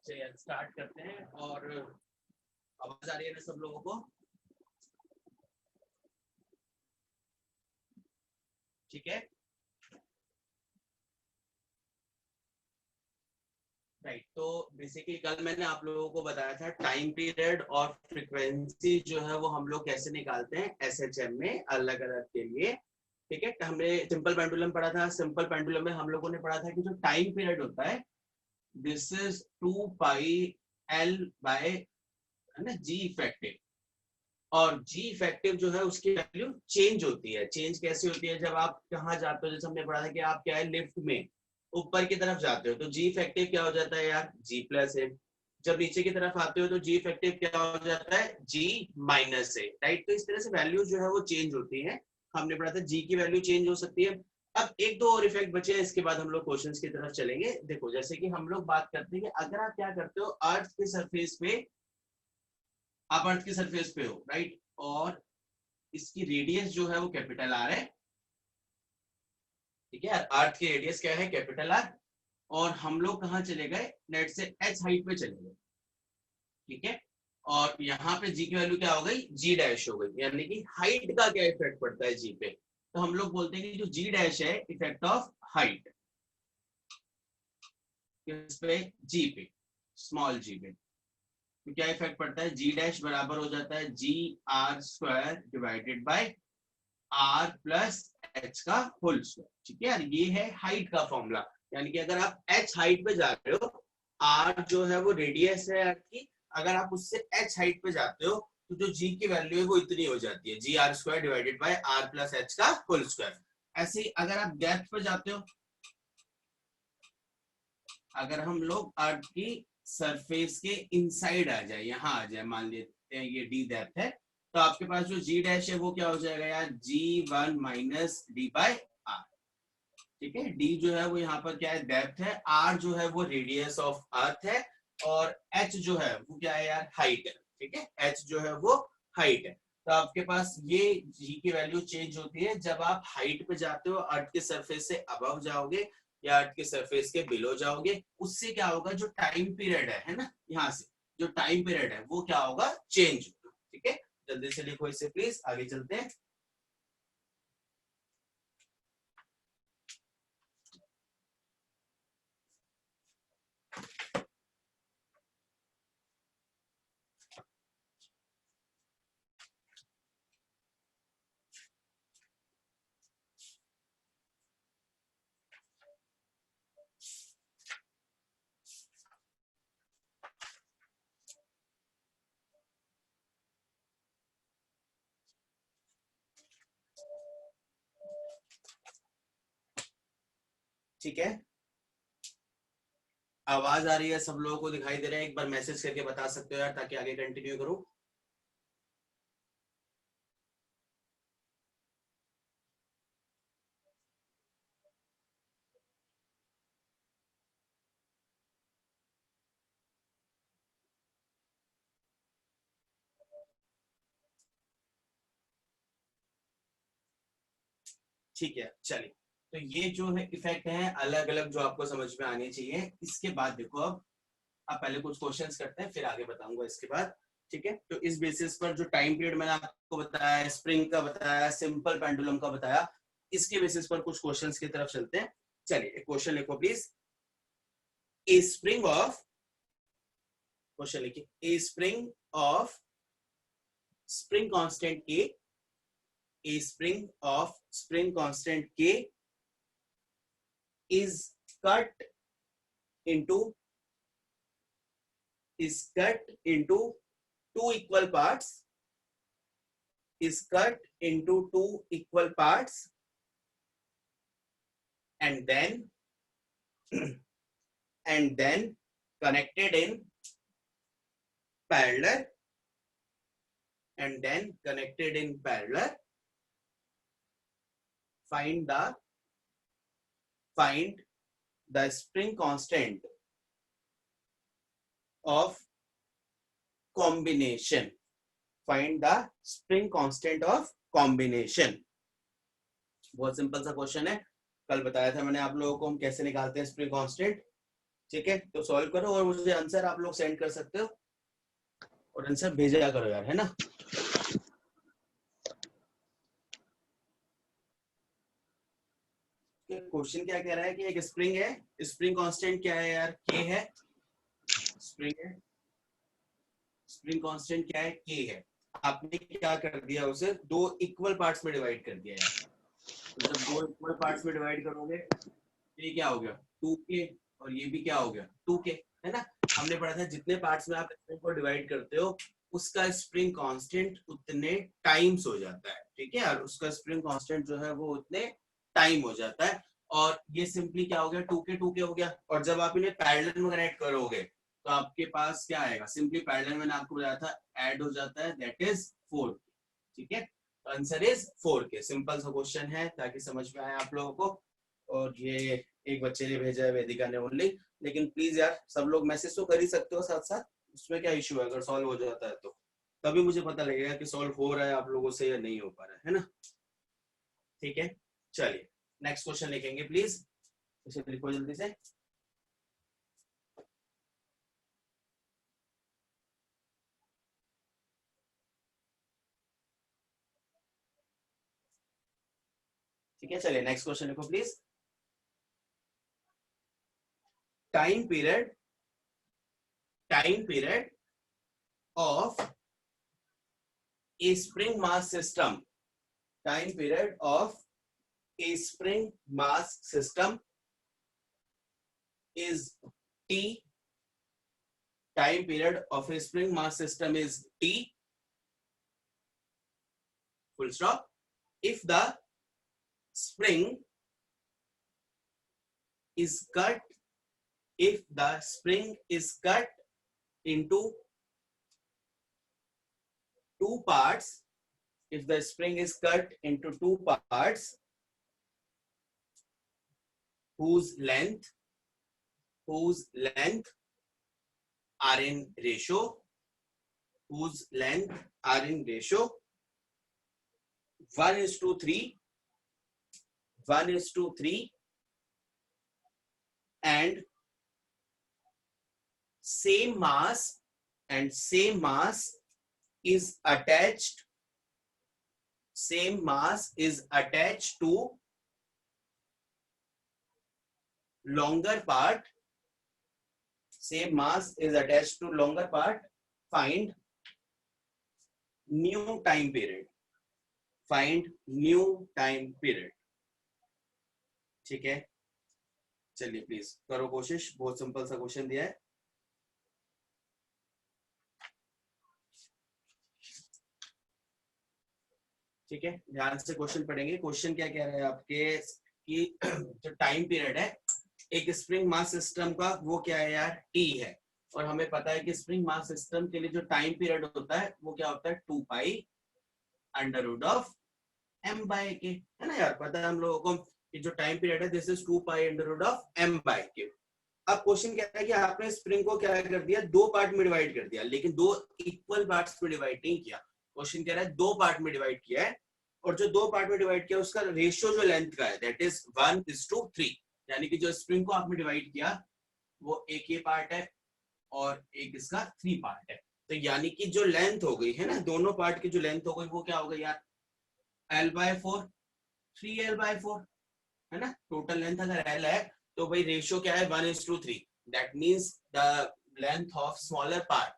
चलिए स्टार्ट करते हैं। और आवाज आ रही है ना सब लोगों को? ठीक है, राइट। तो बेसिकली कल मैंने आप लोगों को बताया था टाइम पीरियड और फ्रीक्वेंसी जो है वो हम लोग कैसे निकालते हैं एसएचएम में अलग अलग के लिए। ठीक है, हमने सिंपल पेंडुलम पढ़ा था। सिंपल पेंडुलम में हम लोगों ने पढ़ा था कि जो टाइम पीरियड होता है this is 2 pi L by, है ना, जी इफेक्टिव। और जी इफेक्टिव जो है उसकी वैल्यू चेंज होती है। चेंज कैसे होती है? जब आप कहाँ जाते हो, जैसे हमने पढ़ा था कि आप क्या है लिफ्ट में ऊपर की तरफ जाते हो तो जी इफेक्टिव क्या हो जाता है यार? जी प्लस है। जब नीचे की तरफ आते हो तो जी इफेक्टिव क्या हो जाता है? जी माइनस है, राइट। तो इस तरह से वैल्यू जो है वो चेंज होती है। हमने पढ़ा था जी की वैल्यू चेंज हो सकती है। अब एक दो और इफेक्ट बचे हैं, इसके बाद हम लोग क्वेश्चंस की तरफ चलेंगे। देखो, जैसे कि हम लोग बात करते हैं कि अगर आप क्या करते हो अर्थ के सरफेस पे, आप अर्थ के सरफेस पे हो, राइट, और इसकी रेडियस जो है वो कैपिटल आर है। ठीक है, अर्थ की रेडियस क्या है? Capital R. और हम लोग कहाँ चले गए? नेट से एच हाइट पे चले गए। ठीक है, और यहाँ पे जी की वैल्यू क्या हो गई? जी डैश हो गई। यानी कि हाइट का क्या इफेक्ट पड़ता है जी पे? तो हम लोग बोलते हैं कि जो जी डैश है इफेक्ट ऑफ हाइट, किस पे? जी पे, स्मॉल जी पे। तो क्या इफेक्ट पड़ता है? जी डैश बराबर हो जाता है g are square divided by are plus h का होल स्क्वायर। ठीक है यार, ये है हाइट का फॉर्मूला। यानी कि अगर आप एच हाइट पे जा रहे हो, आर जो है वो रेडियस है अर्थ की, अगर आप उससे एच हाइट पे जाते हो तो जो जी की वैल्यू है वो इतनी हो जाती है, g are square divided by are plus h का होल स्क्वायर। ऐसे ही अगर आप डेप्थ पे जाते हो, अगर हम लोग अर्थ की सरफेस के इनसाइड आ जाए, यहाँ आ जाए, मान लेते हैं ये डी डेप्थ है, तो आपके पास जो जी डैश है वो क्या हो जाएगा यार? G one minus d by R. ठीक है, डी जो है वो यहाँ पर क्या है? डेप्थ है। आर जो है वो रेडियस ऑफ अर्थ है। और एच जो है वो क्या है यार? हाइट है। ठीक है, एच जो है वो हाइट है। तो आपके पास ये जी की वैल्यू चेंज होती है जब आप हाइट पे जाते हो, अर्थ के सरफेस से अबव जाओगे या अर्थ के सरफेस के बिलो जाओगे। उससे क्या होगा? जो टाइम पीरियड है ना, यहाँ से जो टाइम पीरियड है वो क्या होगा? चेंज होगा। ठीक है, जल्दी से लिखो इसे प्लीज, आगे चलते हैं। ठीक है, आवाज आ रही है? सब लोगों को दिखाई दे रहा है? एक बार मैसेज करके बता सकते हो यार, ताकि आगे कंटिन्यू करूं। ठीक है, चलिए। तो ये जो है इफेक्ट है अलग अलग जो आपको समझ में आने चाहिए। इसके बाद देखो, अब पहले कुछ क्वेश्चंस करते हैं, फिर आगे बताऊंगा इसके बाद। ठीक है, तो इस बेसिस पर जो टाइम पीरियड मैंने आपको बताया, स्प्रिंग का बताया, सिंपल पेंडुलम का बताया, इसके बेसिस पर कुछ क्वेश्चंस की तरफ चलते हैं। चलिए, एक क्वेश्चन लिखो please. A spring of, question लिखिए, a spring of spring constant k, a spring of spring constant K is cut into two equal parts, is cut into two equal parts, and then and then connected in parallel, and then connected in parallel. Find the spring constant of combination. Find the spring constant of combination. बहुत simple सा question है। कल बताया था मैंने आप लोगों को हम कैसे निकालते हैं स्प्रिंग कांस्टेंट। ठीक है, तो सॉल्व करो और मुझे आंसर आप लोग सेंड कर सकते हो और आंसर भेजा करो यार, है ना। क्वेश्चन क्या कह रहा है कि एक स्प्रिंग है, स्प्रिंग कांस्टेंट क्या है यार, के है, स्प्रिंग है, स्प्रिंग कांस्टेंट क्या है, के है। आपने क्या कर दिया, उसे दो इक्वल पार्ट्स में डिवाइड कर दिया यार। तो जब दो इक्वल पार्ट्स में डिवाइड करोगे तो ये क्या हो गया 2k, और ये भी क्या हो गया 2k, है ना। हमने पढ़ा था जितने पार्ट्स में आप स्प्रिंग को डिवाइड करते हो उसका स्प्रिंग कांस्टेंट उतने टाइम्स हो जाता है, ठीक है, और उसका स्प्रिंग कांस्टेंट जो है वो उतने टाइम हो जाता है। और ये सिंपली क्या हो गया 2k हो गया। और जब आप इन्हें पैरेलल में कनेक्ट करोगे तो आपके पास क्या आएगा, सिंपली पैरेलल मैंने आपको बताया था ऐड हो जाता है, दैट इज 4, ठीक है। Answer is 4k। सिंपल सा क्वेश्चन है ताकि समझ में आए आप लोगों को। और ये एक बच्चे ने भेजा है, वेदिका ने ओनली। लेकिन प्लीज यार सब लोग मैसेज तो कर ही सकते हो साथ साथ, उसमें क्या इशू है, अगर सॉल्व हो जाता है तो तभी मुझे पता लगेगा कि सॉल्व हो रहा है आप लोगों से या नहीं हो पा रहा है ना। ठीक है, चलिए नेक्स्ट क्वेश्चन लिखेंगे प्लीज, इसे लिखो जल्दी से। ठीक है, चलिए नेक्स्ट क्वेश्चन लिखो please. Time period of a spring mass system, time period of a spring mass system is t, time period of a spring mass system is t, full stop. If the spring is cut, if the spring is cut into two parts, if the spring is cut into two parts whose length are in ratio, whose length are in ratio 1:3, 1:3, and same mass is attached, same mass is attached to longer part, same mass is attached to longer part, find new time period, find new time period। ठीक है, चलिए please करो कोशिश, बहुत simple सा question दिया है। ठीक है, ध्यान से क्वेश्चन पढ़ेंगे। क्वेश्चन क्या कह रहा है आपके कि जो टाइम पीरियड है एक स्प्रिंग मास सिस्टम का वो क्या है यार, टी है। और हमें पता है कि स्प्रिंग मास सिस्टम के लिए जो टाइम पीरियड होता है वो क्या होता है 2π√m/k, है ना यार, पता है हम लोगों को कि जो टाइम पीरियड है दिस इज 2π√m/k। अब क्वेश्चन क्या है कि आपने स्प्रिंग को क्या कर दिया, दो पार्ट में डिवाइड कर दिया, लेकिन दो इक्वल पार्ट्स में डिवाइड नहीं किया। क्वेश्चन कह रहा है दो पार्ट में डिवाइड किया है, और जो दो पार्ट में डिवाइड किया उसका रेशियो जो लेंथ का है दैट इज 1:3, यानी कि जो स्प्रिंग को आपने डिवाइड किया वो एक ये पार्ट है और एक इसका 3 पार्ट है। तो यानी कि जो लेंथ हो गई है ना, दोनों पार्ट की जो लेंथ हो गई वो क्या हो गई यार L/4, 3L/4, है ना। टोटल लेंथ अगर L है तो भाई रेशियो क्या है 1:3, that means the length of smaller part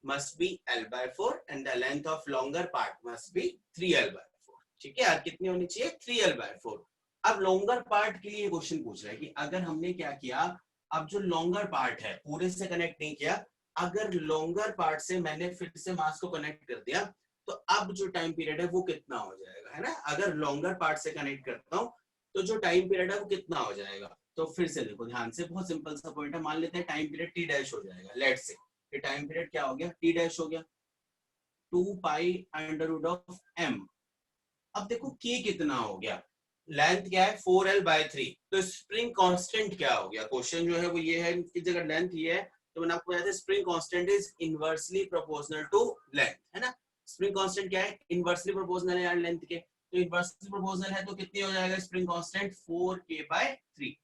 must be L/4 and the length of longer part must be 3L/4। ठीक है यार, कितनी होनी चाहिए 3L/4। अब लॉन्गर पार्ट के लिए क्वेश्चन पूछ रहा है कि अगर हमने क्या किया, अब जो लॉन्गर पार्ट है पूरे से कनेक्ट नहीं किया, अगर लॉन्गर पार्ट से मैंने फिर से मास को कनेक्ट कर दिया तो अब जो टाइम पीरियड है वो कितना हो जाएगा, है ना। अगर लॉन्गर पार्ट से कनेक्ट करता हूँ तो जो टाइम पीरियड है वो कितना हो जाएगा। तो फिर से देखो ध्यान से, बहुत सिंपल सा पॉइंट है। मान लेते हैं टाइम पीरियड टी डैश हो जाएगा, लेट से टाइम पीरियड क्या हो गया टी डैश हो गया 2π√m। अब देखो के कितना हो गया, लेंथ क्या है 4L/3, तो स्प्रिंग कांस्टेंट क्या हो गया। क्वेश्चन जो है वो ये है कि जगह लेंथ ये है तो मैंने आपको बताया था spring constant is inversely proportional to length, है ना। स्प्रिंग कांस्टेंट क्या है, इनवर्सली प्रोपोर्शनल है यार लेंथ के, तो इनवर्सली प्रोपोर्शनल है तो कितनी हो जाएगा स्प्रिंग कांस्टेंट 4k/3।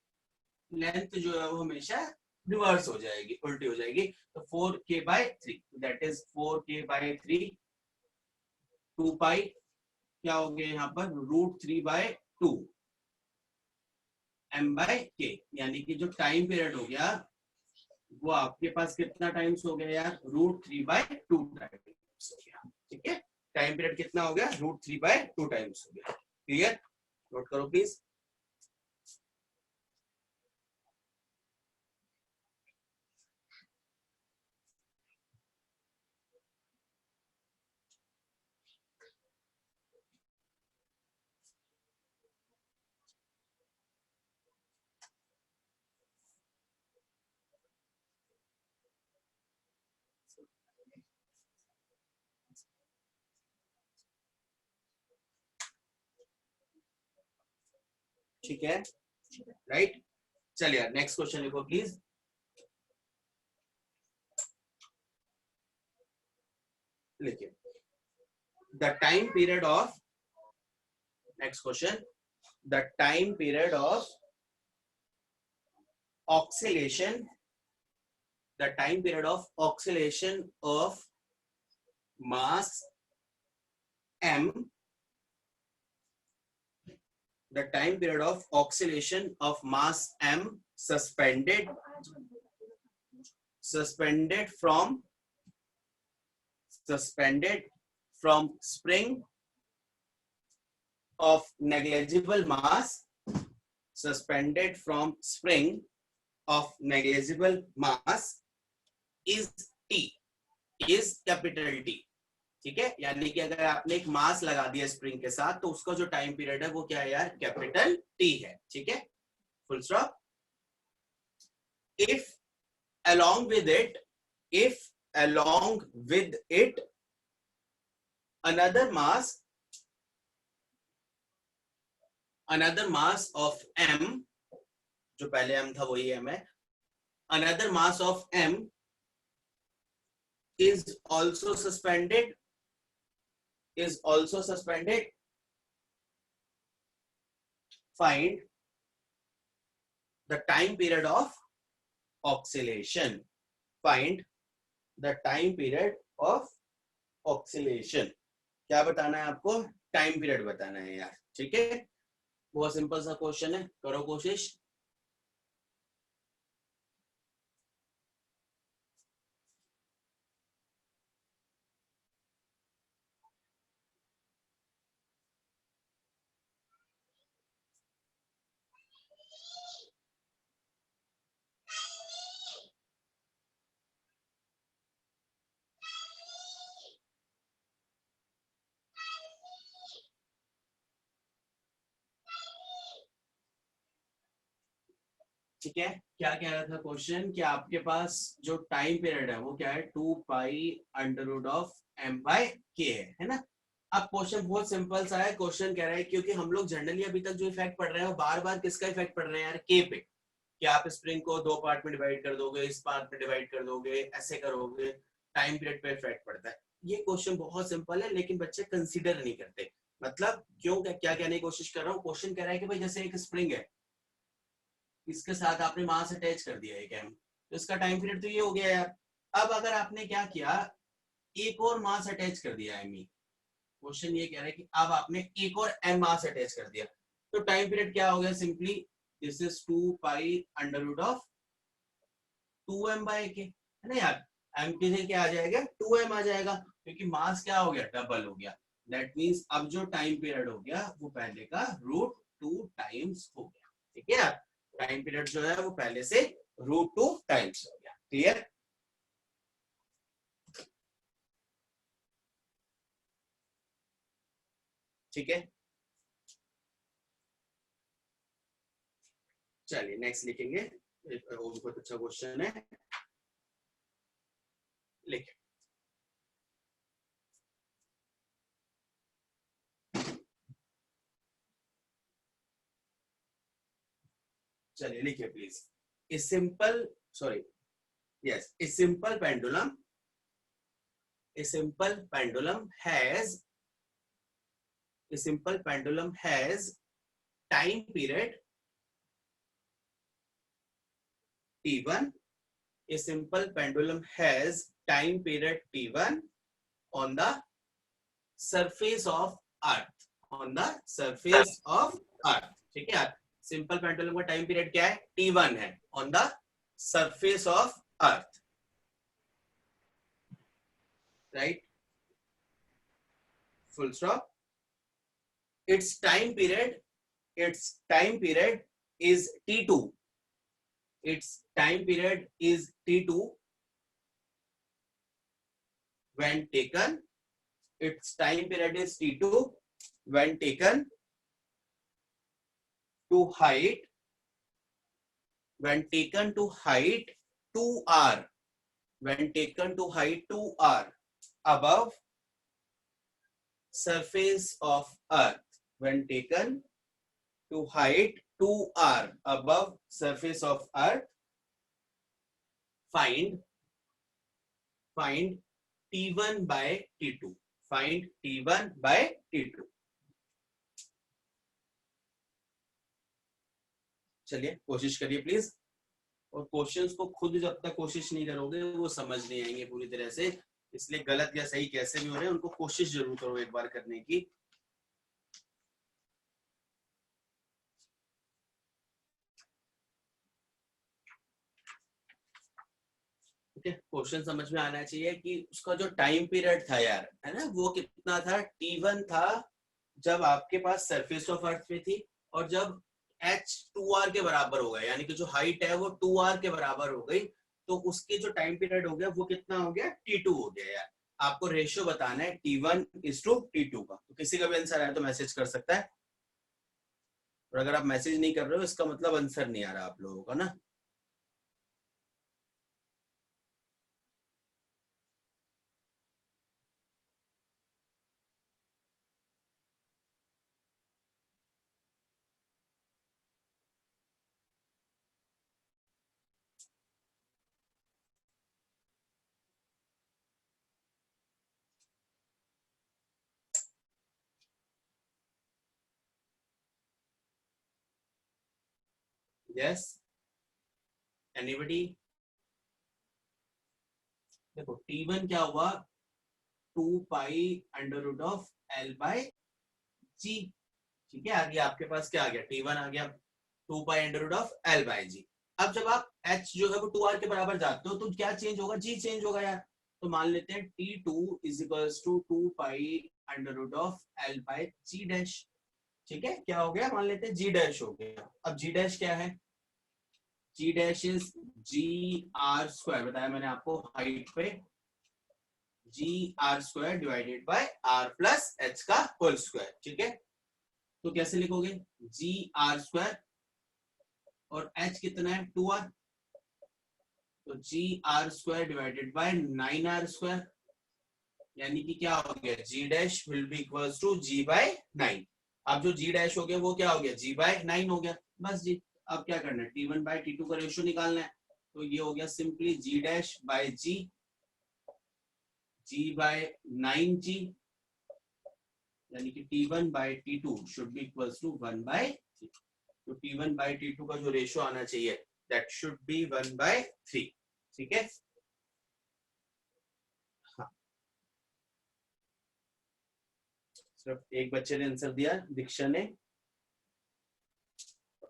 लेंथ जो है वो हमेशा रिवर्स हो जाएगी, उल्टी हो जाएगी। तो 4k/3 दैट इज 4k/3 2 पाई क्या हो गया यहाँ पर √3/2 m/k, यानी कि जो टाइम पीरियड हो गया वो आपके पास कितना टाइम्स हो गया यार √3/2 टाइम्स हो गया। ठीक है, टाइम पीरियड कितना हो गया √3/2 टाइम्स हो गया। क्लियर, नोट करो प्लीज। ठीक है, राइट। चलिए यार नेक्स्ट क्वेश्चन लिखो प्लीज। लिखिए the time period of, next question, the time period of oscillation, the time period of oscillation of mass m, the time period of oscillation of mass m suspended from spring of negligible mass, suspended from spring of negligible mass is T, is capital T। ठीक है, यानी कि अगर आपने एक मास लगा दिया spring के साथ तो उसका जो टाइम पीरियड है वो क्या है यार कैपिटल टी है। ठीक है, full stop. If along with it, if along with it another mass of m, जो पहले m था वही m है, another mass of m is also suspended, find the time period of oscillation, find the time period of oscillation। क्या बताना है आपको, time period बताना है यार। ठीक है, बहुत सिंपल सा क्वेश्चन है, करो कोशिश। ठीक है, क्या कह रहा था क्वेश्चन कि आपके पास जो टाइम पीरियड है वो क्या है 2 पाई √m/k है ना। अब क्वेश्चन बहुत सिंपल सा है, क्वेश्चन कह रहा है क्योंकि हम लोग जनरली अभी तक जो इफेक्ट पढ़ रहे हैं वो बार बार किसका इफेक्ट पढ़ रहे हैं यार के पे, कि आप स्प्रिंग को 2 पार्ट में डिवाइड कर दोगे, इस पार्ट में डिवाइड कर दोगे, ऐसे करोगे, टाइम पीरियड पे इफेक्ट पड़ता है। ये क्वेश्चन बहुत सिंपल है लेकिन बच्चे कंसीडर नहीं करते। मतलब क्यों, क्या कहने की कोशिश कर रहा हूँ, क्वेश्चन कह रहा है कि भाई जैसे एक स्प्रिंग है, इसके साथ आपने मास अटैच कर दिया एक एम, तो इसका टाइम पीरियड तो ये हो गया यार। अब अगर आपने क्या किया, एक और मास अटैच कर दिया एम, क्वेश्चन ये कह रहा है कि अब आपने एक और एम मास अटैच कर दिया, तो टाइम पीरियड क्या हो गया, simply this is 2 pi √2m/k है ना यार। एम के लिए क्या आ जाएगा 2m आ जाएगा, क्योंकि मास क्या हो गया डबल हो गया। दैट मींस अब जो टाइम पीरियड हो गया वो पहले का √2 टाइम्स हो गया। ठीक है यार, टाइम पीरियड जो है वो पहले से √2 टाइम्स हो गया। क्लियर, ठीक है। चलिए नेक्स्ट लिखेंगे, वो बहुत अच्छा क्वेश्चन है, लिखें। चलिए लिखिए please. A simple, sorry, yes, a simple pendulum has time period t1 A simple pendulum has time period t1 on the surface of earth, on the surface of earth. ठीक है, सिंपल पेंडुलम का time period क्या है, t1 है, on the surface of earth, right, full stop. Its time period is t2. Its time period is t2 when taken. Its time period is t2 when taken to height, when taken to height 2r, when taken to height 2r above surface of earth, when taken to height 2r above surface of earth, find t1 by t2, find t1 by t2. चलिए कोशिश करिए please, और questions को खुद जब तक कोशिश नहीं करोगे वो समझ नहीं आएंगे पूरी तरह से, इसलिए गलत या सही कैसे भी हो रहे हैं उनको कोशिश जरूर करो एक बार करने की। क्वेश्चन समझ में आना चाहिए कि उसका जो टाइम पीरियड था यार, है ना, वो कितना था, t1 था जब आपके पास सरफेस ऑफ अर्थ पे थी, और जब h 2r के बराबर हो गया, यानी कि जो हाइट है वो 2r के बराबर हो गई, तो उसके जो टाइम पीरियड हो गया वो कितना हो गया, t2 हो गया यार। आपको रेशियो बताना है t1:t2 का, तो किसी का भी आंसर आया तो मैसेज कर सकता है, और अगर आप मैसेज नहीं कर रहे हो इसका मतलब आंसर नहीं आ रहा आप लोगों का ना। Yes, anybody? देखो t1 क्या हुआ, 2 pi under root of l by g, ठीक है, आ गया आपके पास, क्या आ गया, t1 आ गया 2 pi under root of l by g। अब जब आप h जो है वो 2r के बराबर जाते हो तो क्या चेंज होगा, g चेंज होगा यार, तो मान लेते हैं t2 is equals to 2 pi under root of l by g dash, ठीक है, क्या हो गया, मान लेते हैं g डैश हो गया। अब g डैश क्या है, g dash is g r square, बताया मैंने आपको हाइट पे, g are square divided by are plus h का होल स्क्वायर, ठीक है, तो कैसे लिखोगे, जी आर स्क्वायर और एच कितना है 2r, तो g are square divided by 9r square, यानी कि क्या हो गया, g dash will be equals to g by 9। अब जो जी डैश हो गया वो क्या हो गया, जी बाय 9 हो गया, बस जी। अब क्या करना है, t1 बाय t2 का रेशियो निकालना है, तो ये हो गया simply G dash by G, g by 9g, यानी कि t1 by t2 should be equals to 1 by 3, तो t1 बाय t2 का जो रेशियो आना चाहिए दैट शुड बी 1 बाय 3, ठीक है। हाँ, सिर्फ एक बच्चे ने आंसर दिया, दीक्षा ने,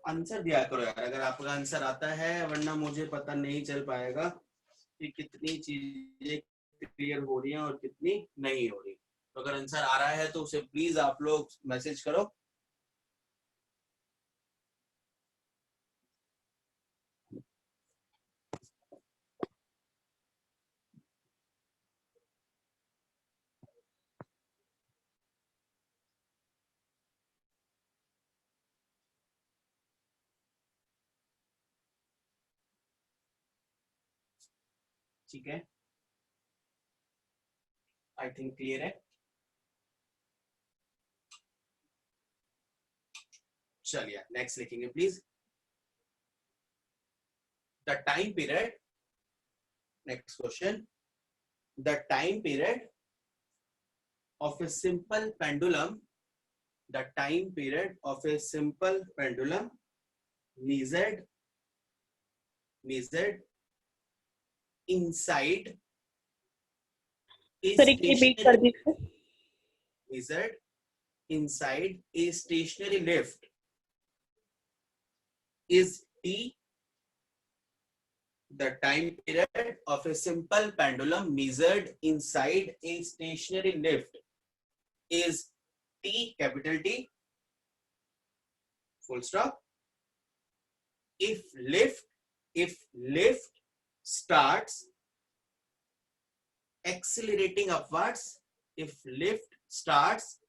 आंसर दिया करो यार अगर आपका आंसर आता है, वरना मुझे पता नहीं चल पाएगा कि कितनी चीजें क्लियर हो रही हैं और कितनी नहीं हो रही। तो अगर आंसर आ रहा है तो उसे प्लीज आप लोग मैसेज करो। ठीक है, आई थिंक क्लियर है। चलिए नेक्स्ट लिखेंगे please, the time period, next question, the time period of a simple pendulum, the time period of a simple pendulum measured inside a sir एक रिपीट कर stationary दीजिए. measured inside a stationary lift is T. The time period of a simple pendulum measured inside a stationary lift is T, capital T, full stop. If lift starts accelerating upwards, if lift starts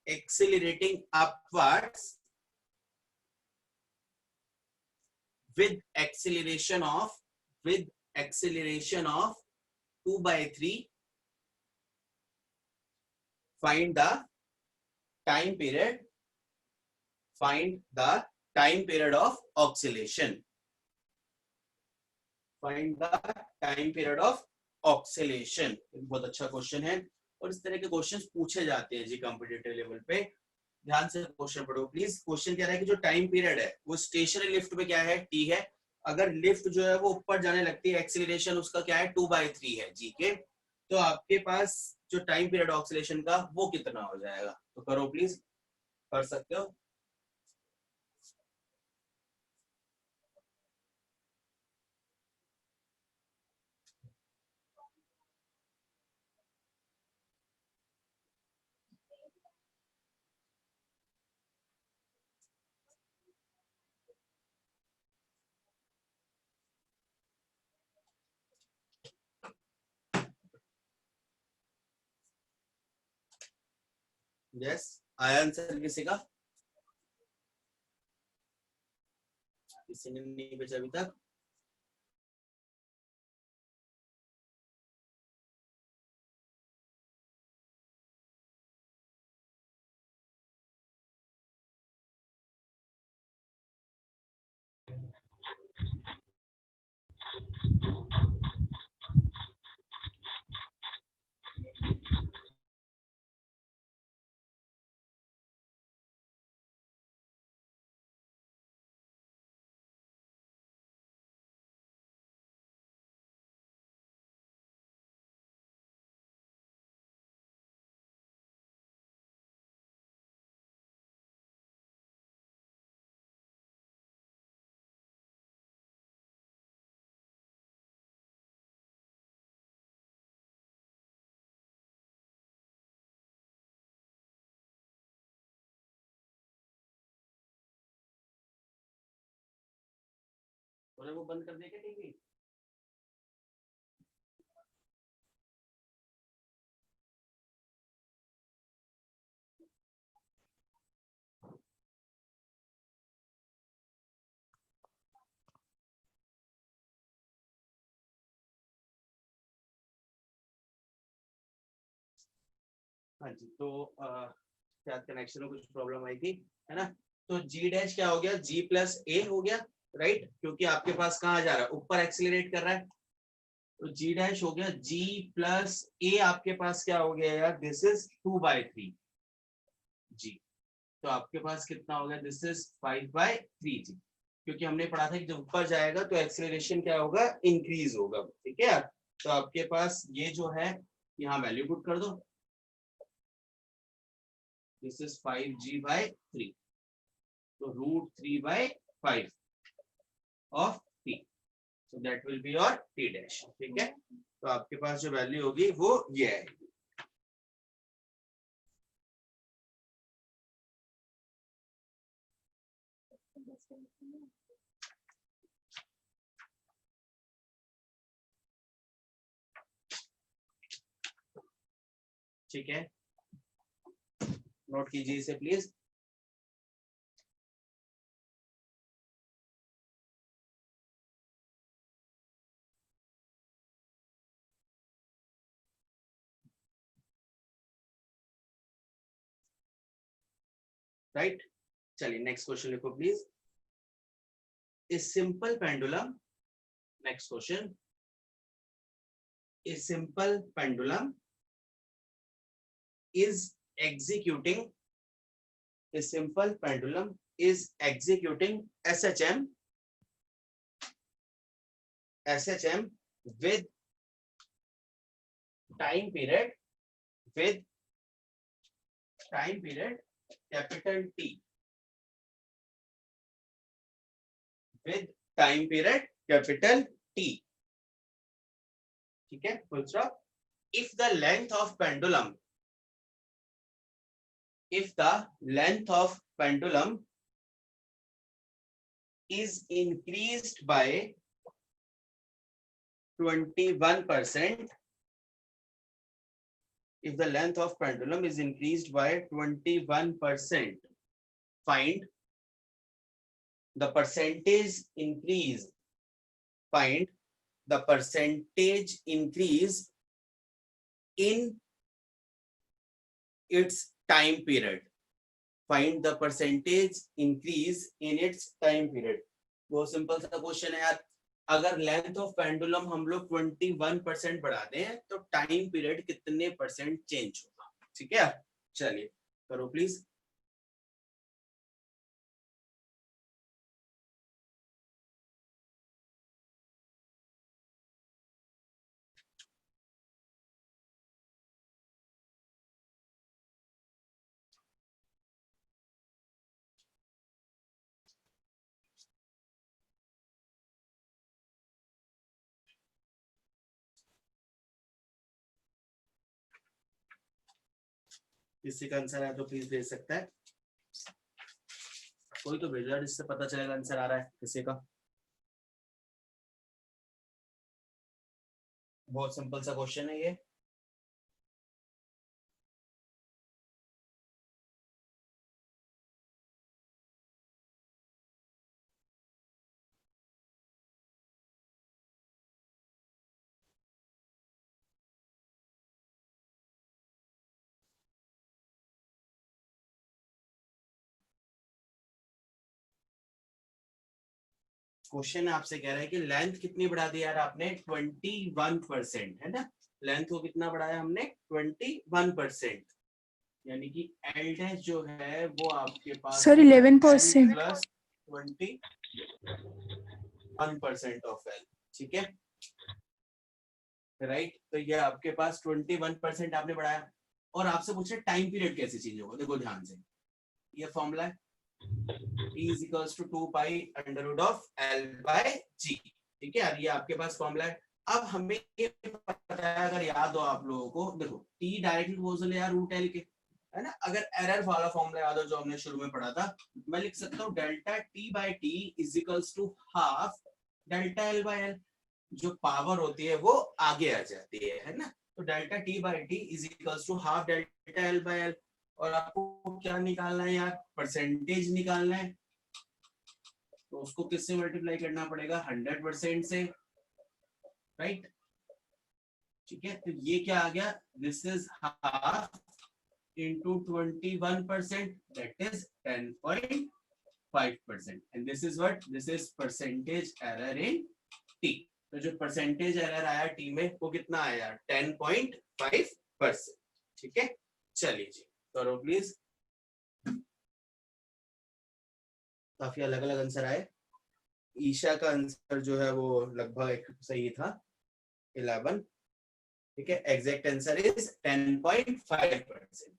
accelerating upwards with acceleration of 2/3, find the time period of oscillation. Find the time period of oscillation. बहुत अच्छा question है और इस तरह के questions पूछे जाते हैं जी कॉम्पिटिटिव लेवल पे. ध्यान से क्वेश्चन पढ़ो प्लीज. क्वेश्चन कह रहा है कि जो टाइम पीरियड है वो स्टेशनरी लिफ्ट पे क्या है, टी है. अगर लिफ्ट जो है वो ऊपर जाने लगती है, एक्सीलरेशन उसका क्या है, 2/3 है जी के. तो आपके पास जो टाइम पीरियड ऑक्सीलेशन का वो कितना हो जाएगा, तो करो प्लीज, कर सकते हो. यस, आया आंसर किसी का? किसी ने नहीं बचा अभी तक? वो बंद कर देगा टीवी. हाँ जी, तो शायद कनेक्शन में कुछ प्रॉब्लम आई थी, है ना. तो जी डैश क्या हो गया, जी प्लस ए हो गया, राइट, क्योंकि आपके पास कहाँ जा रहा है, ऊपर एक्सीलरेट कर रहा है. तो जी डैश हो गया जी प्लस ए, आपके पास क्या हो गया यार, दिस इज 2/3 जी. तो आपके पास कितना हो गया, दिस इज 5/3 जी, क्योंकि हमने पढ़ा था कि जब ऊपर जाएगा तो एक्सीलरेशन क्या होगा, इंक्रीज होगा. ठीक है. तो आपके पास ये जो है यहाँ वैल्यू पुट कर दो. This is 5g/3. So √3/5 of t. So that will be your t dash. ठीक है. तो आपके पास जो वैल्यू होगी वो ये है. ठीक है, नोट कीजिए इसे प्लीज. राइट, चलिए नेक्स्ट क्वेश्चन लिखो please. A simple pendulum, next question. A simple pendulum is executing, a simple pendulum is executing SHM with time period with time period capital T, with time period capital T, ठीक है, full stop. If the length of pendulum is increased by 21%, if the length of pendulum is increased by 21%, find the percentage increase, find the percentage increase in its time period, find the percentage increase in its time period. बहुत simple सा question है यार, अगर length of pendulum हम लोग 21% बढ़ा दें तो टाइम पीरियड कितने परसेंट चेंज होगा, ठीक है, चलिए करो प्लीज. किसी का आंसर है तो प्लीज भेज सकता है, कोई तो भेजा जिससे पता चलेगा आंसर आ रहा है किसी का. बहुत सिंपल सा क्वेश्चन है ये. क्वेश्चन आपसे कह रहा है कि लेंथ कितनी बढ़ा दी यार आपने, 21%, है ना. लेंथ को कितना बढ़ाया हमने, 21%, यानी कि एल डैश जो है वो आपके पास सर 11% प्लस 21% ऑफ एल, ठीक है, राइट. तो ये आपके पास 21% आपने बढ़ाया, और आपसे पूछे टाइम पीरियड कैसे चेंज होगा. देखो ध्यान से, ये फॉर्मूला है T is equals to 2 pi under root of L by G, ठीक है यार, ये आपके पास फॉर्मूला है. अब हमें ये पता है, अगर याद हो आप लोगों को, देखो T डायरेक्टली प्रोपोर्शनल है यार रूट L के, है ना. अगर एरर वाला फॉर्मूला याद हो जो हमने शुरू में पढ़ा था, मैं लिख सकता हूँ delta T by T is equals to half delta L by L. जो पावर होती है वो आगे आ जाती है ना. तो delta T by T is equals to half delta L by L. और आपको क्या निकालना है यार, परसेंटेज निकालना है, तो उसको किससे मल्टीप्लाई करना पड़ेगा, 100% से, राइट, ठीक है. तो ये क्या आ गया, this is half into 21%, that is 10.5%, and this is what, this is percentage error in T. तो जो परसेंटेज एरर आया टी में वो कितना आया, 10.5%, ठीक है. चलिए जी करो प्लीज. काफी अलग अलग आंसर आए. ईशा का आंसर जो है वो लगभग सही था, 11, ठीक है. Exact answer is 10.5%.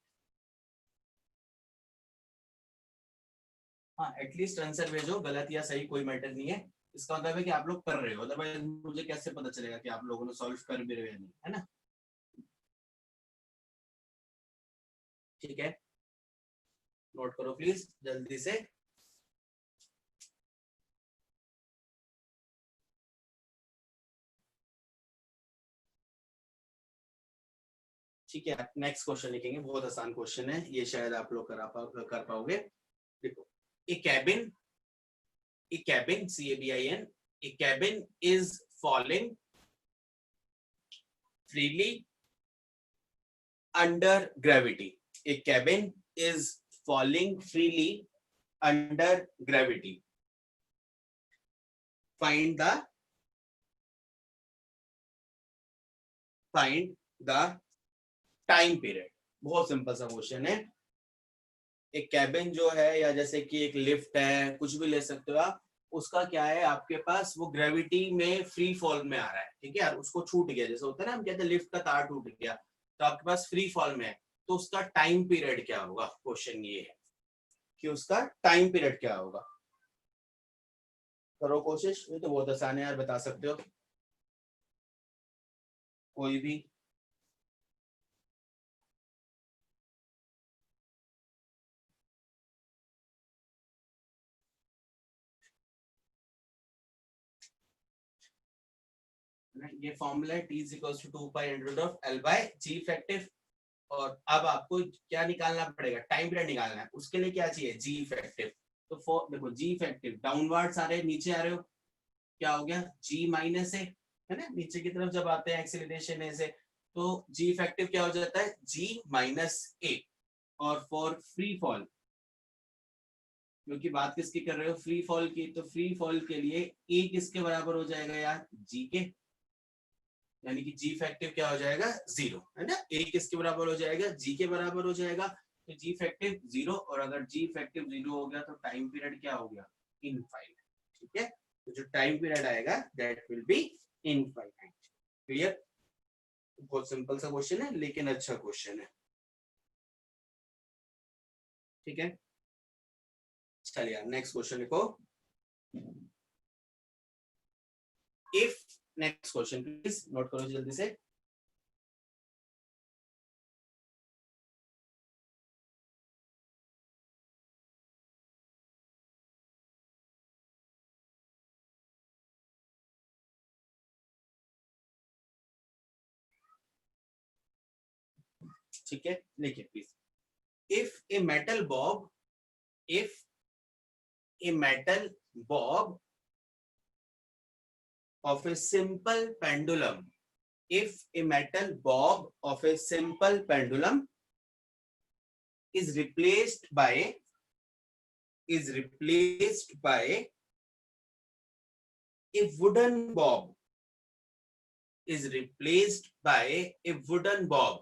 हाँ एटलीस्ट आंसर भेजो, गलत या सही कोई मैटर नहीं है. इसका मतलब है कि आप लोग कर रहे हो, अदरवाइज मुझे कैसे पता चलेगा कि आप लोगों ने सॉल्व कर भी रहे हैं, है ना. ठीक है, नोट करो प्लीज जल्दी से. ठीक है, नेक्स्ट क्वेश्चन लिखेंगे, बहुत आसान क्वेश्चन है ये, शायद आप लोग कर पाओगे. देखो, ए cabin CABIN, a cabin is falling freely under gravity. A cabin is falling freely under gravity. Find the time period. बहुत सिंपल सा क्वेश्चन है. एक कैबिन जो है, या जैसे कि एक लिफ्ट है, कुछ भी ले सकते हो आप, उसका क्या है आपके पास, वो ग्रेविटी में फ्री फॉल में आ रहा है, ठीक है यार, उसको छूट गया, जैसे होता है ना हम कहते हैं लिफ्ट का तार टूट गया, तो आपके पास फ्री फॉल में है, तो उसका टाइम पीरियड क्या होगा, क्वेश्चन ये है कि उसका टाइम पीरियड क्या होगा। करो कोशिश, ये तो बहुत आसान है यार, बता सकते हो कोई भी। ये फॉर्मूला है, t is equal to 2 pi under root of l by g effective. और अब आपको क्या निकालना पड़ेगा, टाइम पीरियड निकालना है, उसके लिए क्या चाहिए, g इफेक्टिव। तो देखो g इफेक्टिव डाउनवर्ड्स आ रहे हैं, नीचे आ रहे हो, क्या हो गया, g माइनस है ना, नीचे की तरफ जब आते हैं एक्सीलरेशन से, तो g इफेक्टिव क्या हो जाता है, g माइनस a। और फॉर फ्री फॉल, क्योंकि बात किसकी कर रहे हो, फ्री फॉल की, तो फ्री फॉल के लिए a किसके बराबर हो जाएगा यार, g के, यानी कि जी फैक्टिव क्या हो जाएगा, 0, है ना, ए किसके बराबर हो जाएगा, जी के बराबर हो जाएगा, तो जी फैक्टिव 0, और अगर जी फैक्टिव 0 हो गया तो टाइम पीरियड क्या हो गया, इनफाइनाइट, ठीक है, तो जो टाइम पीरियड आएगा that will B infinite. Clear, बहुत सिंपल सा क्वेश्चन है लेकिन अच्छा क्वेश्चन है, ठीक है। चलिए नेक्स्ट क्वेश्चन लिखो, if, next question please note करो जल्दी से। ठीक है, लिखिए please, if a metal Bob, if a metal Bob of a simple pendulum, if a metal bob of a simple pendulum is replaced by, is replaced by a wooden bob, is replaced by a wooden bob,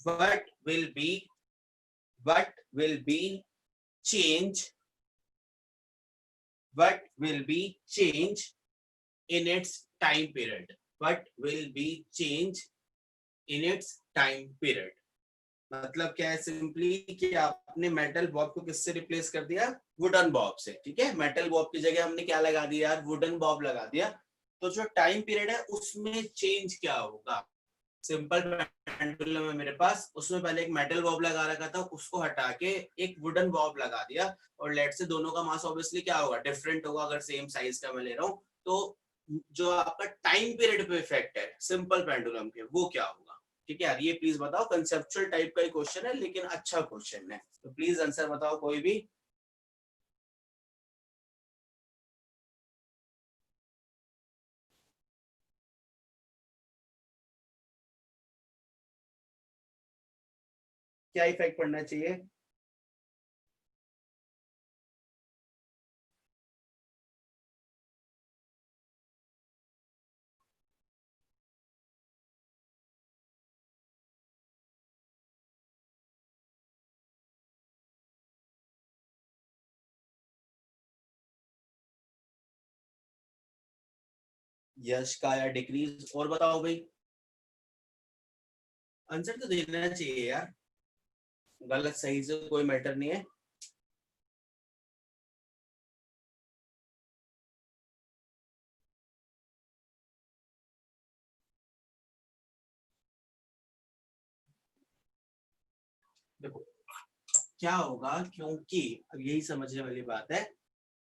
what will be, what will be change, what will be change in its time period, what will be change in its time period। मतलब क्या है, simply कि आपने metal Bob को किससे replace कर दिया, wooden Bob से, ठीक है, मेटल बॉब की जगह हमने क्या लगा दिया यार, वुडन बॉब लगा दिया, तो जो टाइम पीरियड है उसमें चेंज क्या होगा, सिंपल पेंडुलम है मेरे पास, उसमें पहले एक मेटल बॉब लगा रखा था, उसको हटा के एक वुडन बॉब लगा दिया, और लेट से दोनों का मास ऑब्वियसली क्या होगा, डिफरेंट होगा, अगर सेम साइज का मैं ले रहा हूँ, तो जो आपका टाइम पीरियड पे इफेक्ट है सिंपल पेंडुलम के, वो क्या होगा। ठीक है यार, ये प्लीज बताओ, कंसेप्चुअल टाइप का ही क्वेश्चन है लेकिन अच्छा क्वेश्चन है, तो प्लीज आंसर बताओ कोई भी। क्या इफेक्ट पड़ना चाहिए, यश का या डिक्रीज, और बताओ भाई, आंसर तो देना चाहिए यार, गलत सही से कोई मैटर नहीं है। देखो क्या होगा, क्योंकि अब यही समझने वाली बात है,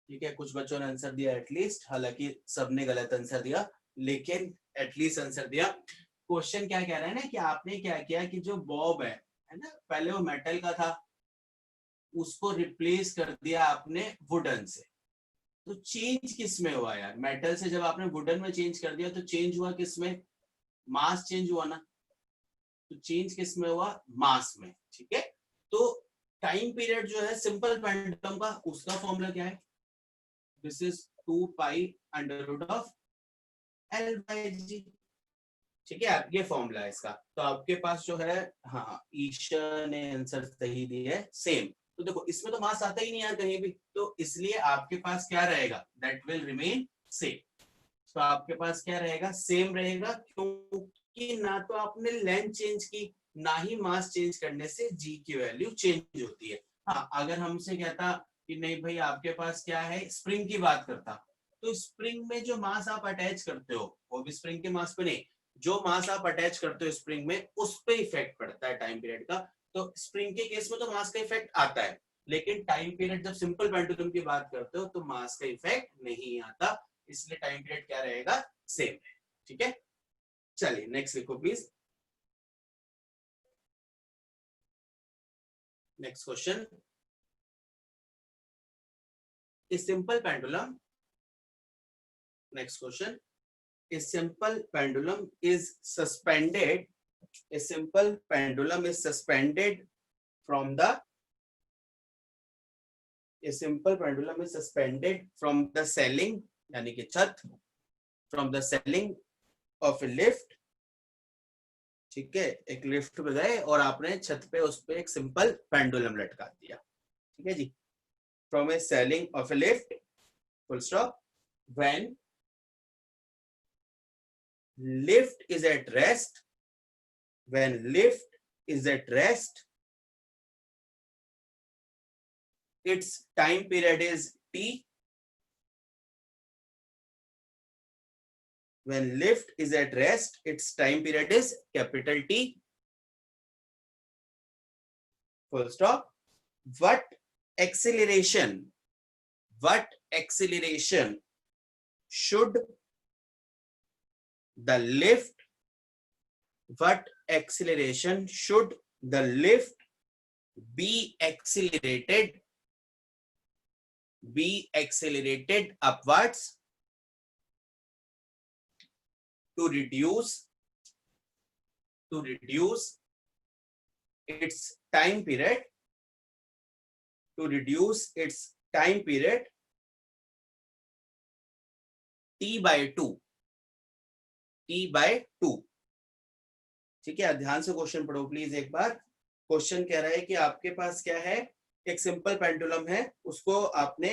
ठीक है, कुछ बच्चों ने आंसर दिया एटलीस्ट, हालांकि सबने गलत आंसर दिया, लेकिन एटलीस्ट आंसर दिया। क्वेश्चन क्या कह रहा है ना, कि आपने क्या किया कि जो बॉब है ना, पहले वो मेटल का था, उसको रिप्लेस कर दिया आपने वुडन से, तो चेंज किस में हुआ यार, मेटल से जब आपने वुडन में चेंज कर दिया तो चेंज हुआ किस में, मास चेंज हुआ ना, तो चेंज किस में हुआ, मास में, ठीक है। तो टाइम पीरियड जो है सिंपल पेंडुलम का, उसका फॉर्मूला क्या है, this is 2 pi under root of l by g, ठीक है यार, ये फॉर्मूला है इसका, तो आपके पास जो है, हाँ ईशा ने आंसर सही दिया है सेम, तो देखो इसमें तो मास आता ही नहीं यार कहीं भी, तो इसलिए आपके पास क्या रहेगा, दैट विल रिमेन सेम। तो आपके पास क्या रहेगा, सेम रहेगा, क्योंकि ना तो आपने लेंथ चेंज की, ना ही मास चेंज करने से जी की वैल्यू चेंज होती है। हाँ, अगर हमसे कहता कि नहीं भाई आपके पास क्या है, स्प्रिंग की बात करता, तो स्प्रिंग में जो मास आप अटैच करते हो वो भी स्प्रिंग के मास पे नहीं, जो मास आप अटैच करते हो स्प्रिंग में उस पे इफेक्ट पड़ता है टाइम पीरियड का। तो स्प्रिंग के केस में तो मास का इफेक्ट आता है, लेकिन टाइम पीरियड जब सिंपल पेंडुलम की बात करते हो तो मास का इफेक्ट नहीं आता, इसलिए टाइम पीरियड क्या रहेगा, सेम है। ठीक है, चलिए नेक्स्ट लिखो please. Next question, a simple pendulum, next question, a simple pendulum is suspended, a simple pendulum is suspended from the, a simple pendulum is suspended from the ceiling यानी कि छत, from the ceiling of a lift। ठीक है, एक lift पे गए और आपने छत पे उस पे एक सिंपल पेंडुलम लटका दिया। ठीक है जी, from a ceiling of a lift, full stop, when lift is at rest, when lift is at rest, its time period is t, when lift is at rest its time period is capital T, full stop, what acceleration, what acceleration should the lift, what acceleration should the lift be accelerated, be accelerated upwards to reduce its time period, to reduce its time period t by 2, t by 2। ठीक है, ध्यान से question पढ़ो please एक बार। Question कह रहा है कि आपके पास क्या है, एक सिंपल पेंडुलम है, उसको आपने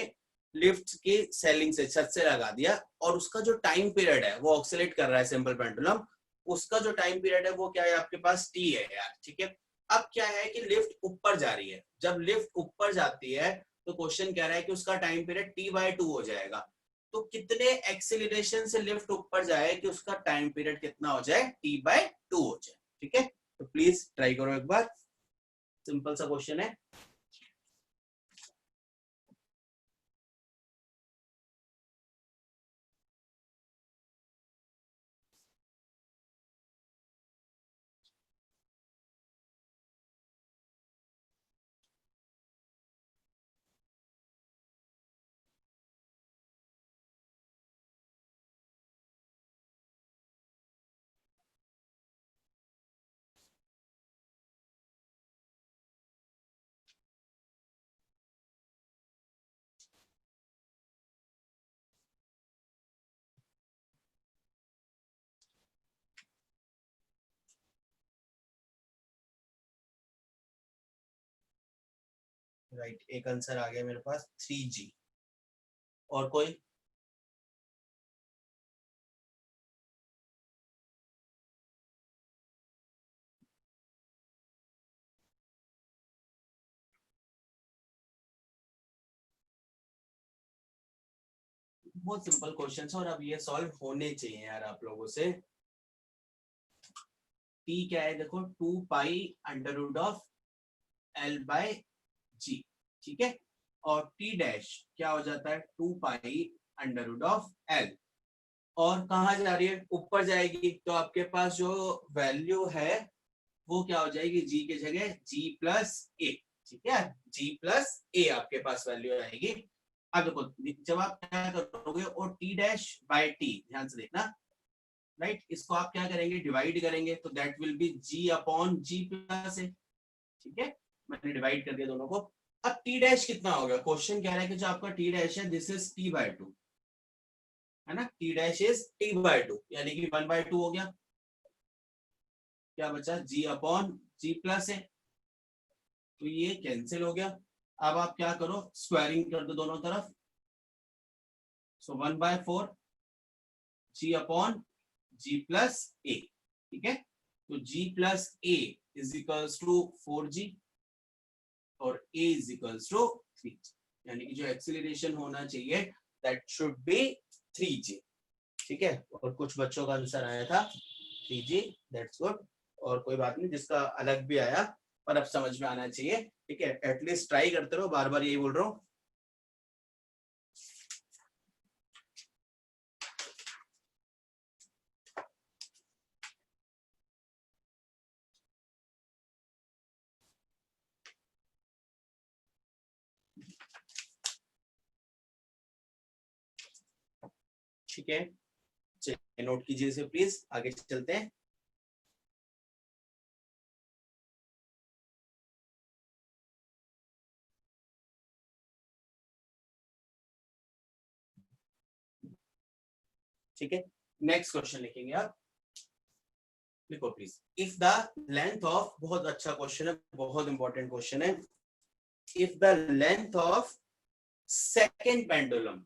लिफ्ट की सेलिंग से, छत से लगा दिया, और उसका जो टाइम पीरियड है वो ऑक्सीलेट कर रहा है सिंपल पेंडुलम, उसका जो टाइम पीरियड है वो क्या है आपके पास, टी है यार। ठीक है, अब क्या है कि लिफ्ट ऊपर जा रही है, जब लिफ्ट ऊपर जाती है तो क्वेश्चन कह रहा है कि उसका टाइम पीरियड टी बाय 2 हो जाएगा। तो कितने एक्सीलरेशन से लिफ्ट ऊपर जाए कि उसका टाइम पीरियड कितना हो जाए, टी बाय 2 हो जाए। ठीक है, तो प्लीज ट्राई करो एक बार, सिंपल सा क्वेश्चन है। राइट, एक आंसर आ गया मेरे पास 3G। और कोई, बहुत सिंपल क्वेश्चन है और अब ये सॉल्व होने चाहिए यार आप लोगों से। टी क्या है देखो, 2 pi under root of L by g. ठीक है, और टी डैश क्या हो जाता है, 2 pi under root of L, और कहाँ जा रही है, ऊपर जाएगी, तो आपके पास जो वैल्यू है वो क्या हो जाएगी, जी की जगह जी प्लस ए। ठीक है, जी प्लस ए आपके पास वैल्यू आएगी। अब देखो जब आप क्या करोगे, और टी डैश बाय टी, ध्यान से देखना, राइट, इसको आप क्या करेंगे, डिवाइड करेंगे, तो that will be g upon g plus a. ठीक है, मैंने डिवाइड कर दिया दोनों को। अब टी डैश कितना हो गया, क्वेश्चन कह रहा है कि जो आपका टी डैश है दिस इज टी बाय 2, है ना, T dash is T by 2, यानी कि 1/2 हो गया। क्या बचा, जी अपॉन जी प्लस ए, तो ये कैंसिल हो गया। अब आप क्या करो, स्क्वायरिंग कर दो दोनों तरफ। So 1/4 g upon g plus a, ठीक है। तो g plus a is equals to 4g और a is equals to 3g, यानी कि जो एक्सीलरेशन होना चाहिए दैट शुड बी 3g, ठीक है। और कुछ बच्चों का आंसर आया था 3g, दैट्स गुड। और कोई बात नहीं, जिसका अलग भी आया पर अब समझ में आना चाहिए, ठीक है। एटलीस्ट ट्राई करते रहो, बार बार यही बोल रहा हूँ। ठीक है, चलिए नोट कीजिए इसे प्लीज, आगे चलते हैं। ठीक है, नेक्स्ट क्वेश्चन लिखेंगे आप, लिखो please. If the length of, बहुत अच्छा क्वेश्चन है, बहुत इंपॉर्टेंट क्वेश्चन है। If the length of second pendulum,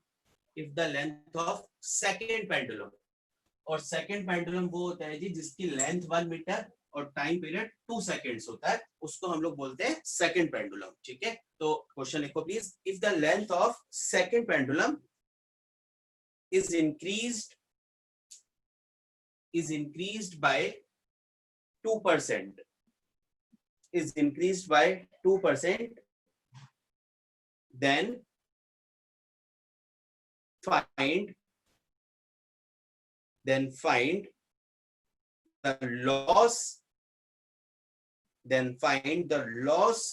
if the length of second pendulum, और सेकेंड पेंडुलम वो होता है जी जिसकी लेंथ 1 मीटर और टाइम पीरियड 2 सेकेंड्स होता है, उसको हम लोग बोलते हैं सेकेंड पेंडुलम, ठीक है। तो क्वेश्चन लिखो please. If the length of second pendulum is increased by 2%, is increased by 2%, then find the loss,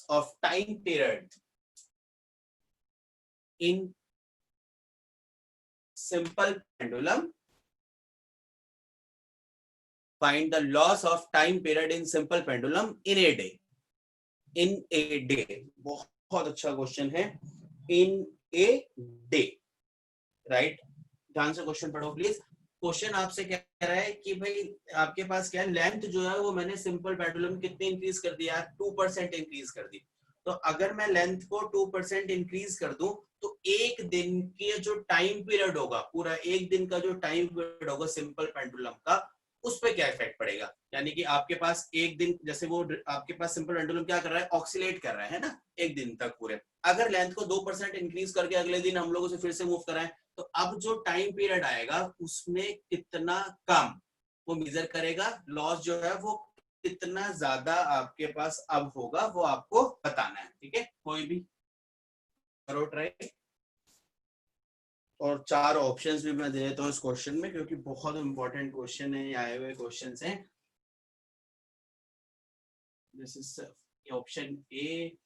of time period in simple pendulum. Find the loss of time period in simple pendulum in a day. In a day, बहुत अच्छा question है। In a day, right. ध्यान से question पढ़ो please. Question आपसे क्या कह रहा है कि भाई आपके पास क्या है, लेंथ जो है वो मैंने सिंपल पेंडुलम कितने इंक्रीज कर दिया, 2% इंक्रीज कर दी। तो अगर मैं लेंथ को 2% इंक्रीज कर दूं तो एक दिन के जो टाइम पीरियड होगा, पूरा एक दिन का जो टाइम पीरियड होगा सिंपल पेंडुलम का, उस पर क्या इफेक्ट पड़ेगा। यानी कि आपके पास एक दिन, जैसे वो आपके पास सिंपल पेंडुलम क्या कर रहा है, ऑक्सीलेट कर रहा है ना एक दिन तक पूरे। अगर लेंथ को 2% इंक्रीज करके अगले दिन हम लोग उसे फिर से मूव कराएं, तो अब जो टाइम पीरियड आएगा उसमें कितना कम वो मेजर करेगा, लॉस जो है वो कितना ज्यादा आपके पास अब होगा वो आपको बताना है, ठीक है। कोई भी करो ट्राई। और 4 ऑप्शंस भी मैं दे देता हूँ इस क्वेश्चन में, क्योंकि बहुत इंपॉर्टेंट क्वेश्चन है, आए हुए क्वेश्चंस हैं। This is option A,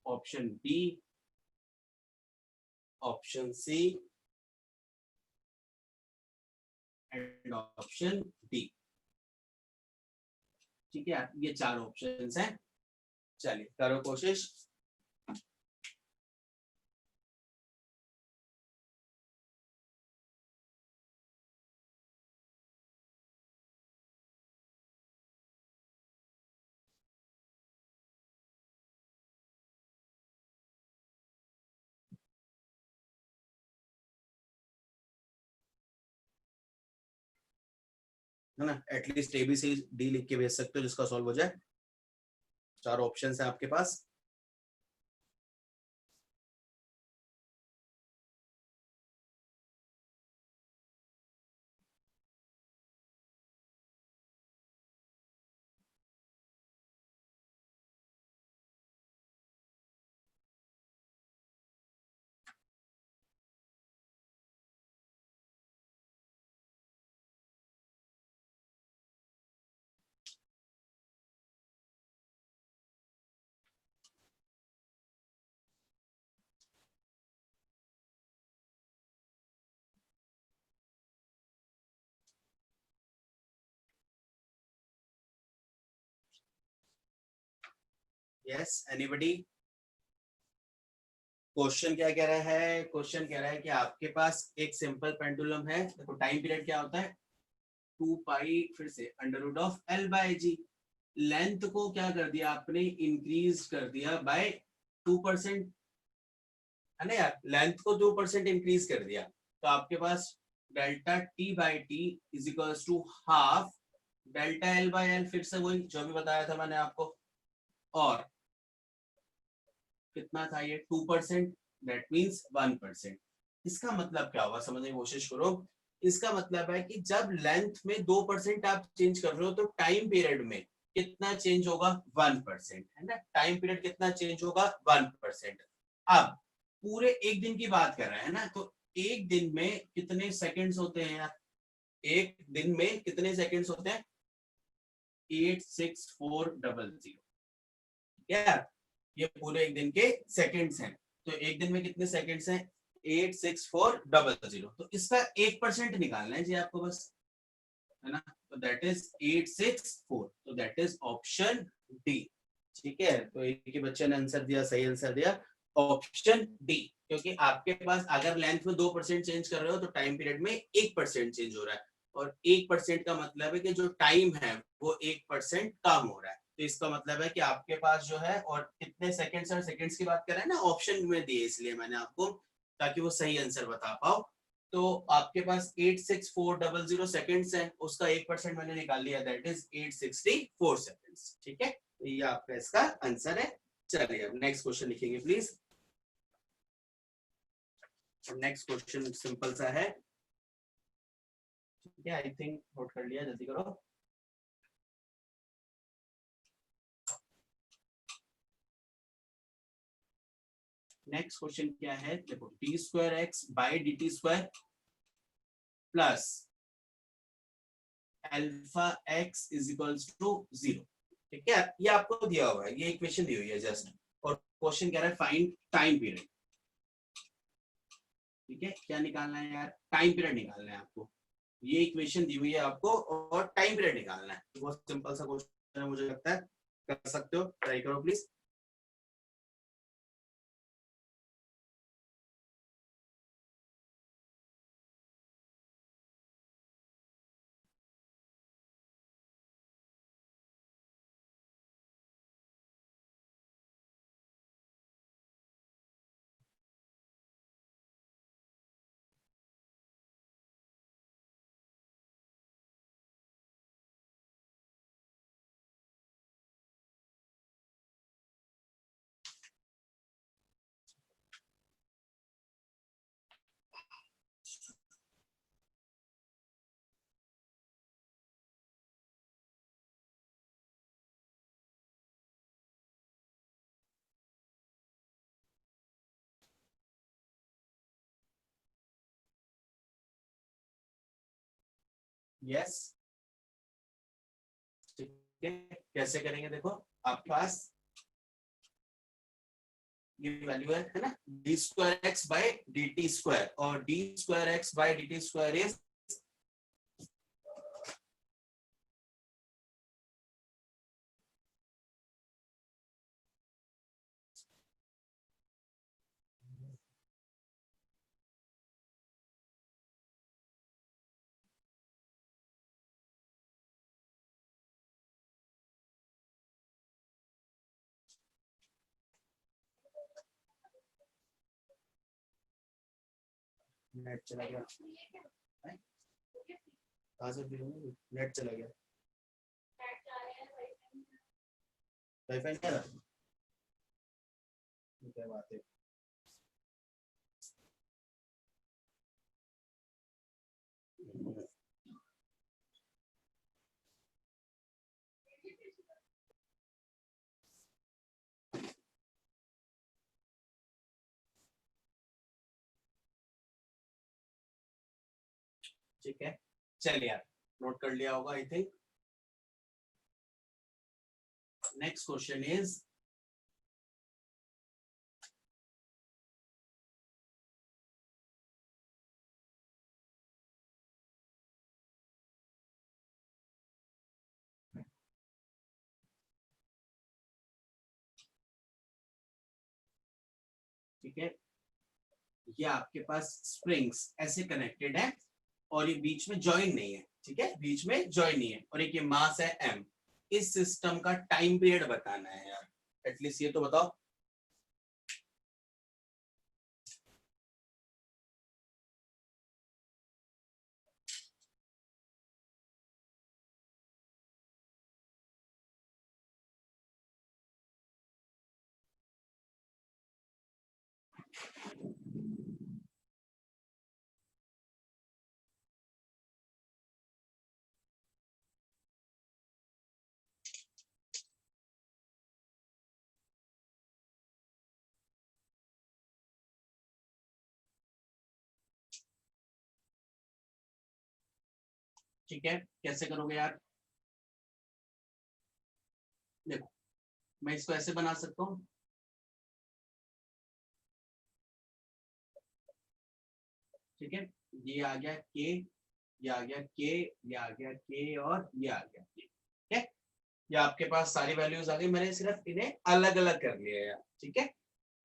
option B, option C and option D, ठीक है। ये 4 ऑप्शंस हैं, चलिए करो कोशिश। है ना, एटलीस्ट एबीसी डी लिख के भेज सकते हो जिसका सॉल्व हो जाए। 4 ऑप्शंस हैं आपके पास। Yes, anybody. क्वेश्चन क्या कह रहा है, क्वेश्चन कह रहा है कि आपके पास एक सिंपल पेंडुलम है, देखो टाइम पीरियड क्या होता है 2 पाई, फिर से under root of L by G. Length को क्या कर दिया आपने, इंक्रीज कर दिया बाय 2% है ना यार, लेंथ को 2% इंक्रीज कर दिया, तो आपके पास delta t by t is equals to half delta l by l, फिर से वही जो भी बताया था मैंने आपको, और कितना था ये 2%, दैट मीन्स 1%। इसका मतलब क्या होगा समझने की कोशिश करो। इसका मतलब है कि जब लेंथ में 2% आप चेंज कर रहे हो तो टाइम पीरियड में कितना चेंज होगा 1%, है ना। टाइम पीरियड कितना चेंज होगा 1%। अब पूरे एक दिन की बात कर रहे हैं ना, तो एक दिन में कितने सेकंड्स होते हैं यार, एक दिन में कितने सेकंड्स होते हैं 86400 यार, ये पूरे एक दिन के सेकंड्स हैं, तो एक दिन में कितने सेकंड्स हैं 86400, तो इसका 1% निकालना है जी आपको बस, है ना, तो दैट इज 864, तो दैट इज ऑप्शन डी। ठीक है, तो एक ही बच्चे ने आंसर दिया, सही आंसर दिया ऑप्शन डी, क्योंकि आपके पास अगर लेंथ में 2% चेंज कर रहे हो तो टाइम पीरियड में 1% चेंज हो रहा है, और 1% का मतलब है कि जो टाइम है वो 1% कम हो रहा है, तो इसका मतलब है कि आपके पास जो है, और कितने सेकंड्स और सेकंड्स की बात कर रहे हैं ना, ऑप्शन में दिए इसलिए मैंने आपको, ताकि वो सही आंसर बता पाओ। तो आपके पास 86400 सेकंड्स है, उसका 1% मैंने निकाल लिया, दैट इज 864 सेकंड्स। ठीक है, तो ये आपका इसका आंसर है। चलिए अब नेक्स्ट क्वेश्चन लिखेंगे प्लीज। नेक्स्ट क्वेश्चन सिंपल सा है, ठीक है, आई थिंक नोट कर लिया, जल्दी करो। नेक्स्ट क्वेश्चन क्या है, देखो T square x by D T square plus alpha X is equals to 0। ठीक है, ये आपको दिया हुआ है, ये इक्वेशन दी हुई है जस्ट, और क्वेश्चन कह रहा है फाइंड टाइम पीरियड। ठीक है, क्या निकालना है यार, टाइम पीरियड निकालना है आपको, ये इक्वेशन दी हुई है आपको और टाइम पीरियड निकालना है। बहुत सिंपल सा क्वेश्चन है, मुझे लगता है कर सकते हो, ट्राई करो प्लीज। यस, ठीक है, कैसे करेंगे, देखो आपके पास ये वैल्यू है ना, d square x by D T square, और d square x by D T square is net चला गया, कहाँ से नेट चला गया, वाईफाई नहीं आ रहा, क्या बात है। ठीक है, चलिए यार, नोट कर लिया होगा I think. Next question is, ठीक है, ये आपके पास स्प्रिंग्स ऐसे कनेक्टेड है और ये बीच में जॉइन नहीं है, ठीक है, बीच में जॉइन नहीं है, और एक ये मास है m, इस सिस्टम का टाइम पीरियड बताना है यार, एटलीस्ट ये तो बताओ। ठीक है, कैसे करोगे यार? देखो मैं इसको ऐसे बना सकता हूँ, ठीक है, ये आ गया के, ये आ गया के, ये आ गया के, और ये आ गया के, ठीक है। ये आपके पास सारी वैल्यूज आ गई, मैंने सिर्फ इन्हें अलग अलग कर लिया यार, ठीक है।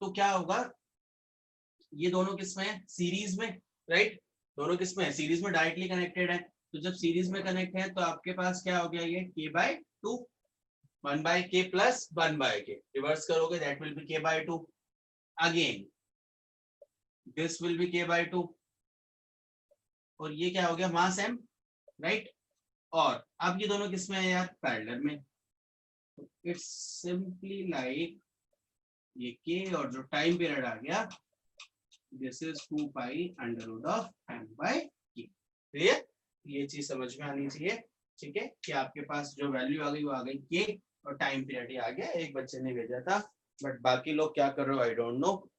तो क्या होगा, ये दोनों किस में है? सीरीज में, राइट। दोनों किस में है? सीरीज में, डायरेक्टली कनेक्टेड है। तो जब सीरीज में कनेक्ट है तो आपके पास क्या हो गया, ये के by two, 1/k plus 1/k, reverse करोगे that will be k by 2, again this will be k by 2, और ये क्या हो गया, मास m, राइट। और अब ये दोनों किस में है यार? पैरेलल में। इट्स सिंपली लाइक ये k और जो टाइम पीरियड आ गया, this is 2 pi under root of m/k। Clear? ये चीज समझ में आनी चाहिए, ठीक है, कि आपके पास जो वैल्यू आ गई वो आ गई k, और टाइम पीरियड ही आ गया, एक बच्चे ने भेजा था, बट बाकी लोग क्या कर रहे हो आई डोंट नो,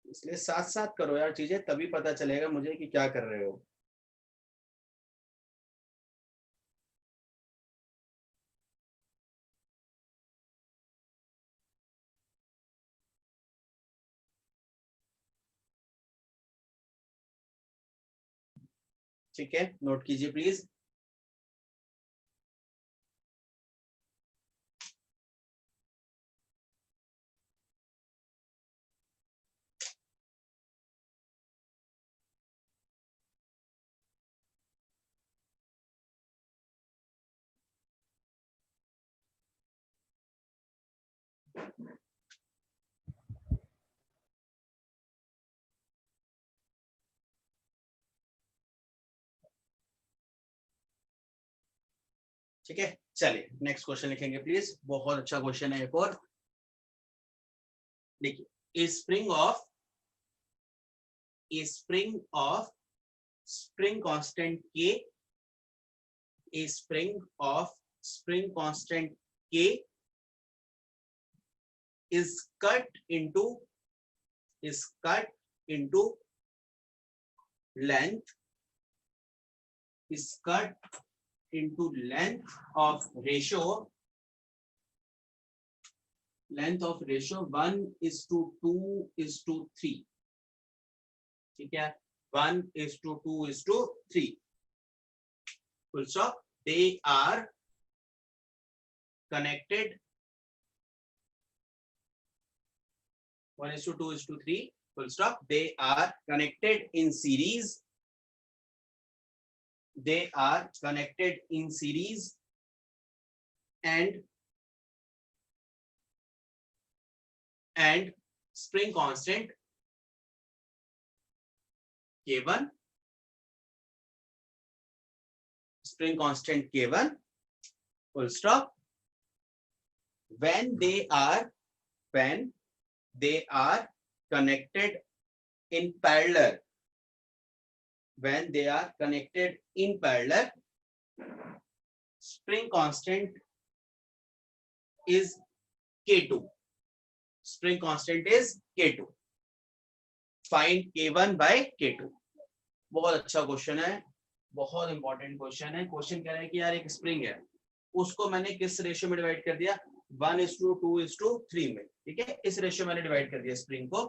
इसलिए साथ साथ करो यार चीजें, तभी पता चलेगा मुझे कि क्या कर रहे हो। ठीक है, नोट कीजिए प्लीज। ठीक है, चलिए नेक्स्ट क्वेश्चन लिखेंगे प्लीज, बहुत अच्छा क्वेश्चन है एक और। देखिए, a spring constant k, a spring constant k is cut into length, is cut into length of ratio 1:2:3, ठीक है, 1:2:3, full stop. They are connected 1:2:3, full stop. They are connected in series. They are connected in series and spring constant K1, spring constant K1, full stop. When they are connected in parallel, when they are connected in parallel, spring constant is K2. Spring constant is K2. Find K1 by K2. बहुत अच्छा question है, बहुत important question है। Question कह रहा है कि यार एक स्प्रिंग है, उसको मैंने किस रेशियो में डिवाइड कर दिया, 1:2:3 में, ठीक है, इस रेशियो मैंने डिवाइड कर दिया स्प्रिंग को।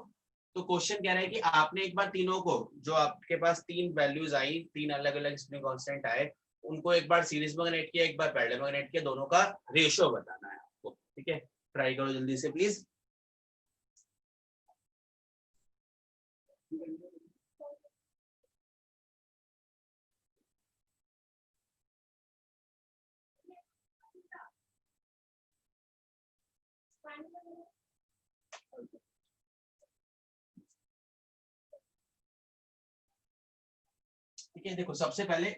तो क्वेश्चन कह रहा है कि आपने एक बार तीनों को, जो आपके पास तीन वैल्यूज आई, तीन अलग अलग स्प्रिंग कांस्टेंट आए, उनको एक बार सीरीज में कनेक्ट किया, एक बार पैरेलल में कनेक्ट किया, दोनों का रेशियो बताना है आपको, ठीक है। ट्राई करो जल्दी से प्लीज। ठीक है, देखो सबसे पहले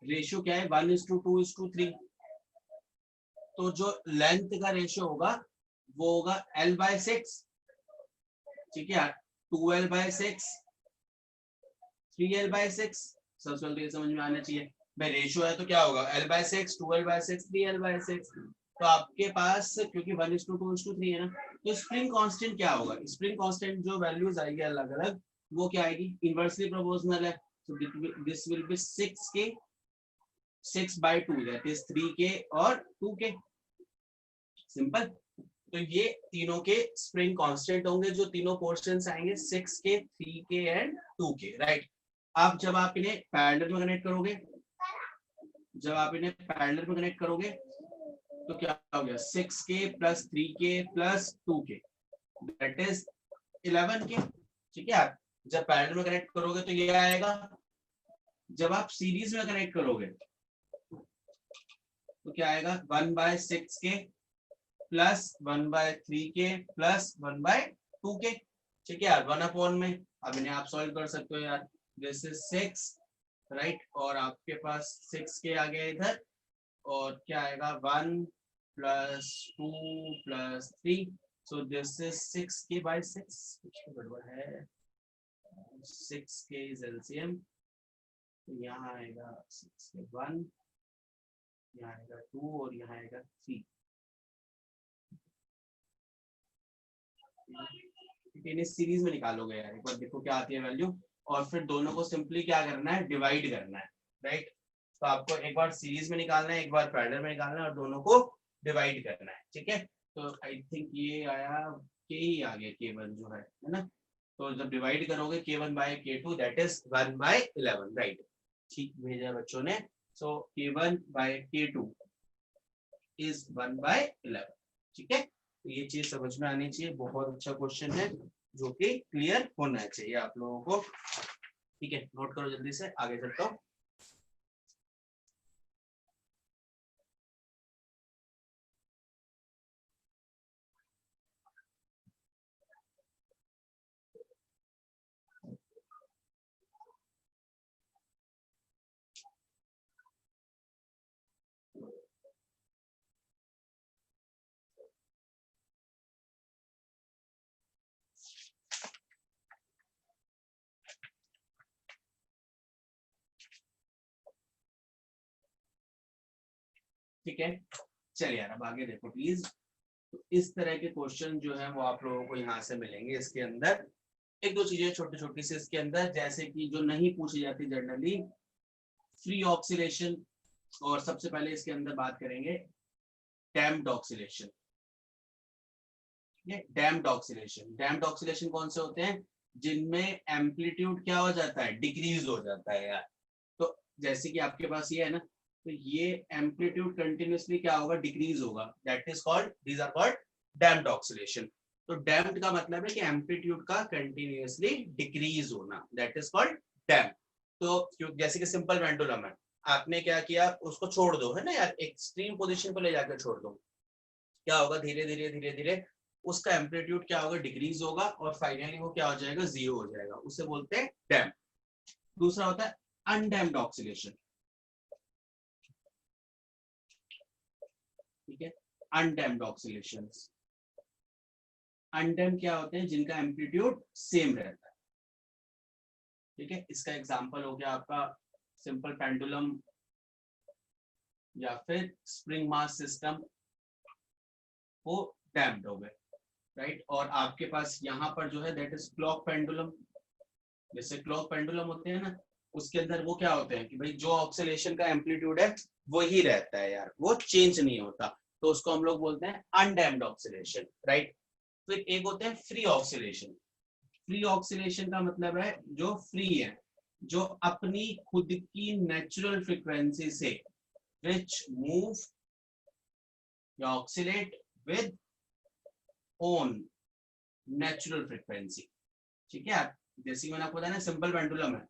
रेशियो क्या है, 1:2:3, तो जो लेंथ का रेशियो होगा वो होगा L/6, ठीक है, 2L/6, 3L/6, सबसे पहले समझ में आना चाहिए भाई, रेशियो है तो क्या होगा, L/6, 2L/6, 3L/6। तो आपके पास क्योंकि 1:2:3 है ना, तो स्प्रिंग कांस्टेंट क्या होगा, स्प्रिंग कांस्टेंट जो वैल्यूज आएगी अलग अलग, वो क्या आएगी, इनवर्सली प्रोपोर्शनल है, so this will be 6k 6/2 that is 3k और 2k, सिंपल। तो ये तीनों के स्प्रिंग कांस्टेंट होंगे, जो तीनों पोर्शंस आएंगे 6k 3k and 2k, right. अब जब आप इन्हें पैरेलल में कनेक्ट करोगे, तो क्या हो गया 6k plus 3k plus 2k that is 11k, ठीक है। आप जब पैरेलल में कनेक्ट करोगे तो ये आएगा, जब आप सीरीज में कनेक्ट करोगे तो क्या आएगा 1/6k plus 1/3k plus 1/2k, ठीक है यार, 1 में। अब इन्हें आप सॉल्व कर सकते हो यार, दिस इज 6, राइट, और आपके पास 6k आ गया इधर, और क्या आएगा 1 plus 2 plus 3, so this is 6k/6, कुछ तो गड़बड़ है, 6k इज एलसीएम, यहाँ आएगा 6k 1, यहाँ आएगा 2 और यहाँ आएगा 3, इन्हें सीरीज में निकालोगे यार, एक बार देखो क्या आती है वैल्यू, और फिर दोनों को सिंपली क्या करना है, डिवाइड करना है, राइट। तो आपको एक बार सीरीज में निकालना है, एक बार पैरेलल में निकालना है, और दोनों को डिवाइड करना है, ठीक है। तो आई थिंक ये आया के ही आ गया k1 जो है ना। तो जब डिवाइड करोगे k1/k2 दैट इज 1/11, राइट, ठीक भेजा बच्चों ने। सो k1/k2 इज 1/11, ठीक है। तो ये चीज समझ में आनी चाहिए, बहुत अच्छा क्वेश्चन है जो कि क्लियर होना चाहिए आप लोगों को, ठीक है। नोट करो जल्दी से, आगे चलता हूँ। ठीक है, चलिए यार अब आगे देखो प्लीज। तो इस तरह के क्वेश्चन जो है वो आप लोगों को यहाँ से मिलेंगे। इसके अंदर एक दो चीजें छोटी छोटी सी इसके अंदर, जैसे कि जो नहीं पूछी जाती जनरली, फ्री ऑक्सीलेशन, और सबसे पहले इसके अंदर बात करेंगे damped oscillation. Damped oscillation, damped oscillation कौन से होते हैं, जिनमें एम्पलीट्यूड क्या हो जाता है, डिक्रीज हो जाता है यार। तो जैसे कि आपके पास ये है ना, तो ये एम्पलीट्यूड कंटिन्यूअसली क्या होगा, डिक्रीज होगा, that is called, these are called damped oscillation. तो डैम्प्ड का मतलब है कि एम्पलीट्यूड का कंटिन्यूअसली डिक्रीज होना, दैट इज कॉल्ड डैम्प। तो जैसे कि सिंपल पेंडुलम है, आपने क्या किया, उसको छोड़ दो, है ना यार, एक्सट्रीम पोजीशन पर ले जाकर छोड़ दो, क्या होगा, धीरे धीरे धीरे धीरे उसका एम्पलीट्यूड क्या होगा, डिक्रीज होगा, और फाइनली वो क्या हो जाएगा, 0 हो जाएगा, उसे बोलते हैं डैम्प। दूसरा होता है अनडैम्प्ड ऑक्सीलेशन, ठीक है। अनडैम्प्ड ऑक्सीलेशंस, अनडैम्प्ड क्या होते हैं, जिनका एम्पलीट्यूड सेम रहता है, ठीक है। इसका एग्जांपल हो गया आपका सिंपल पेंडुलम या फिर स्प्रिंग मास सिस्टम, वो डैम्प्ड हो गए, राइट। और आपके पास यहाँ पर जो है दैट इज क्लॉक पेंडुलम, जैसे क्लॉक पेंडुलम होते हैं ना, उसके अंदर वो क्या होते हैं कि भाई जो ऑक्सीलेशन का एम्पलीट्यूड है वो ही रहता है यार, वो चेंज नहीं होता, तो उसको हम लोग बोलते हैं अनडैम्प्ड ऑक्सीलेशन, राइट। फिर एक होते हैं फ्री ऑक्सीलेशन। फ्री ऑक्सीलेशन का मतलब है जो फ्री है, जो अपनी खुद की नेचुरल फ्रीक्वेंसी से विच मूव या oxalate with own natural frequency, ठीक है। जैसे मैंने आपको बताया ना, सिंपल पेंडुलम है,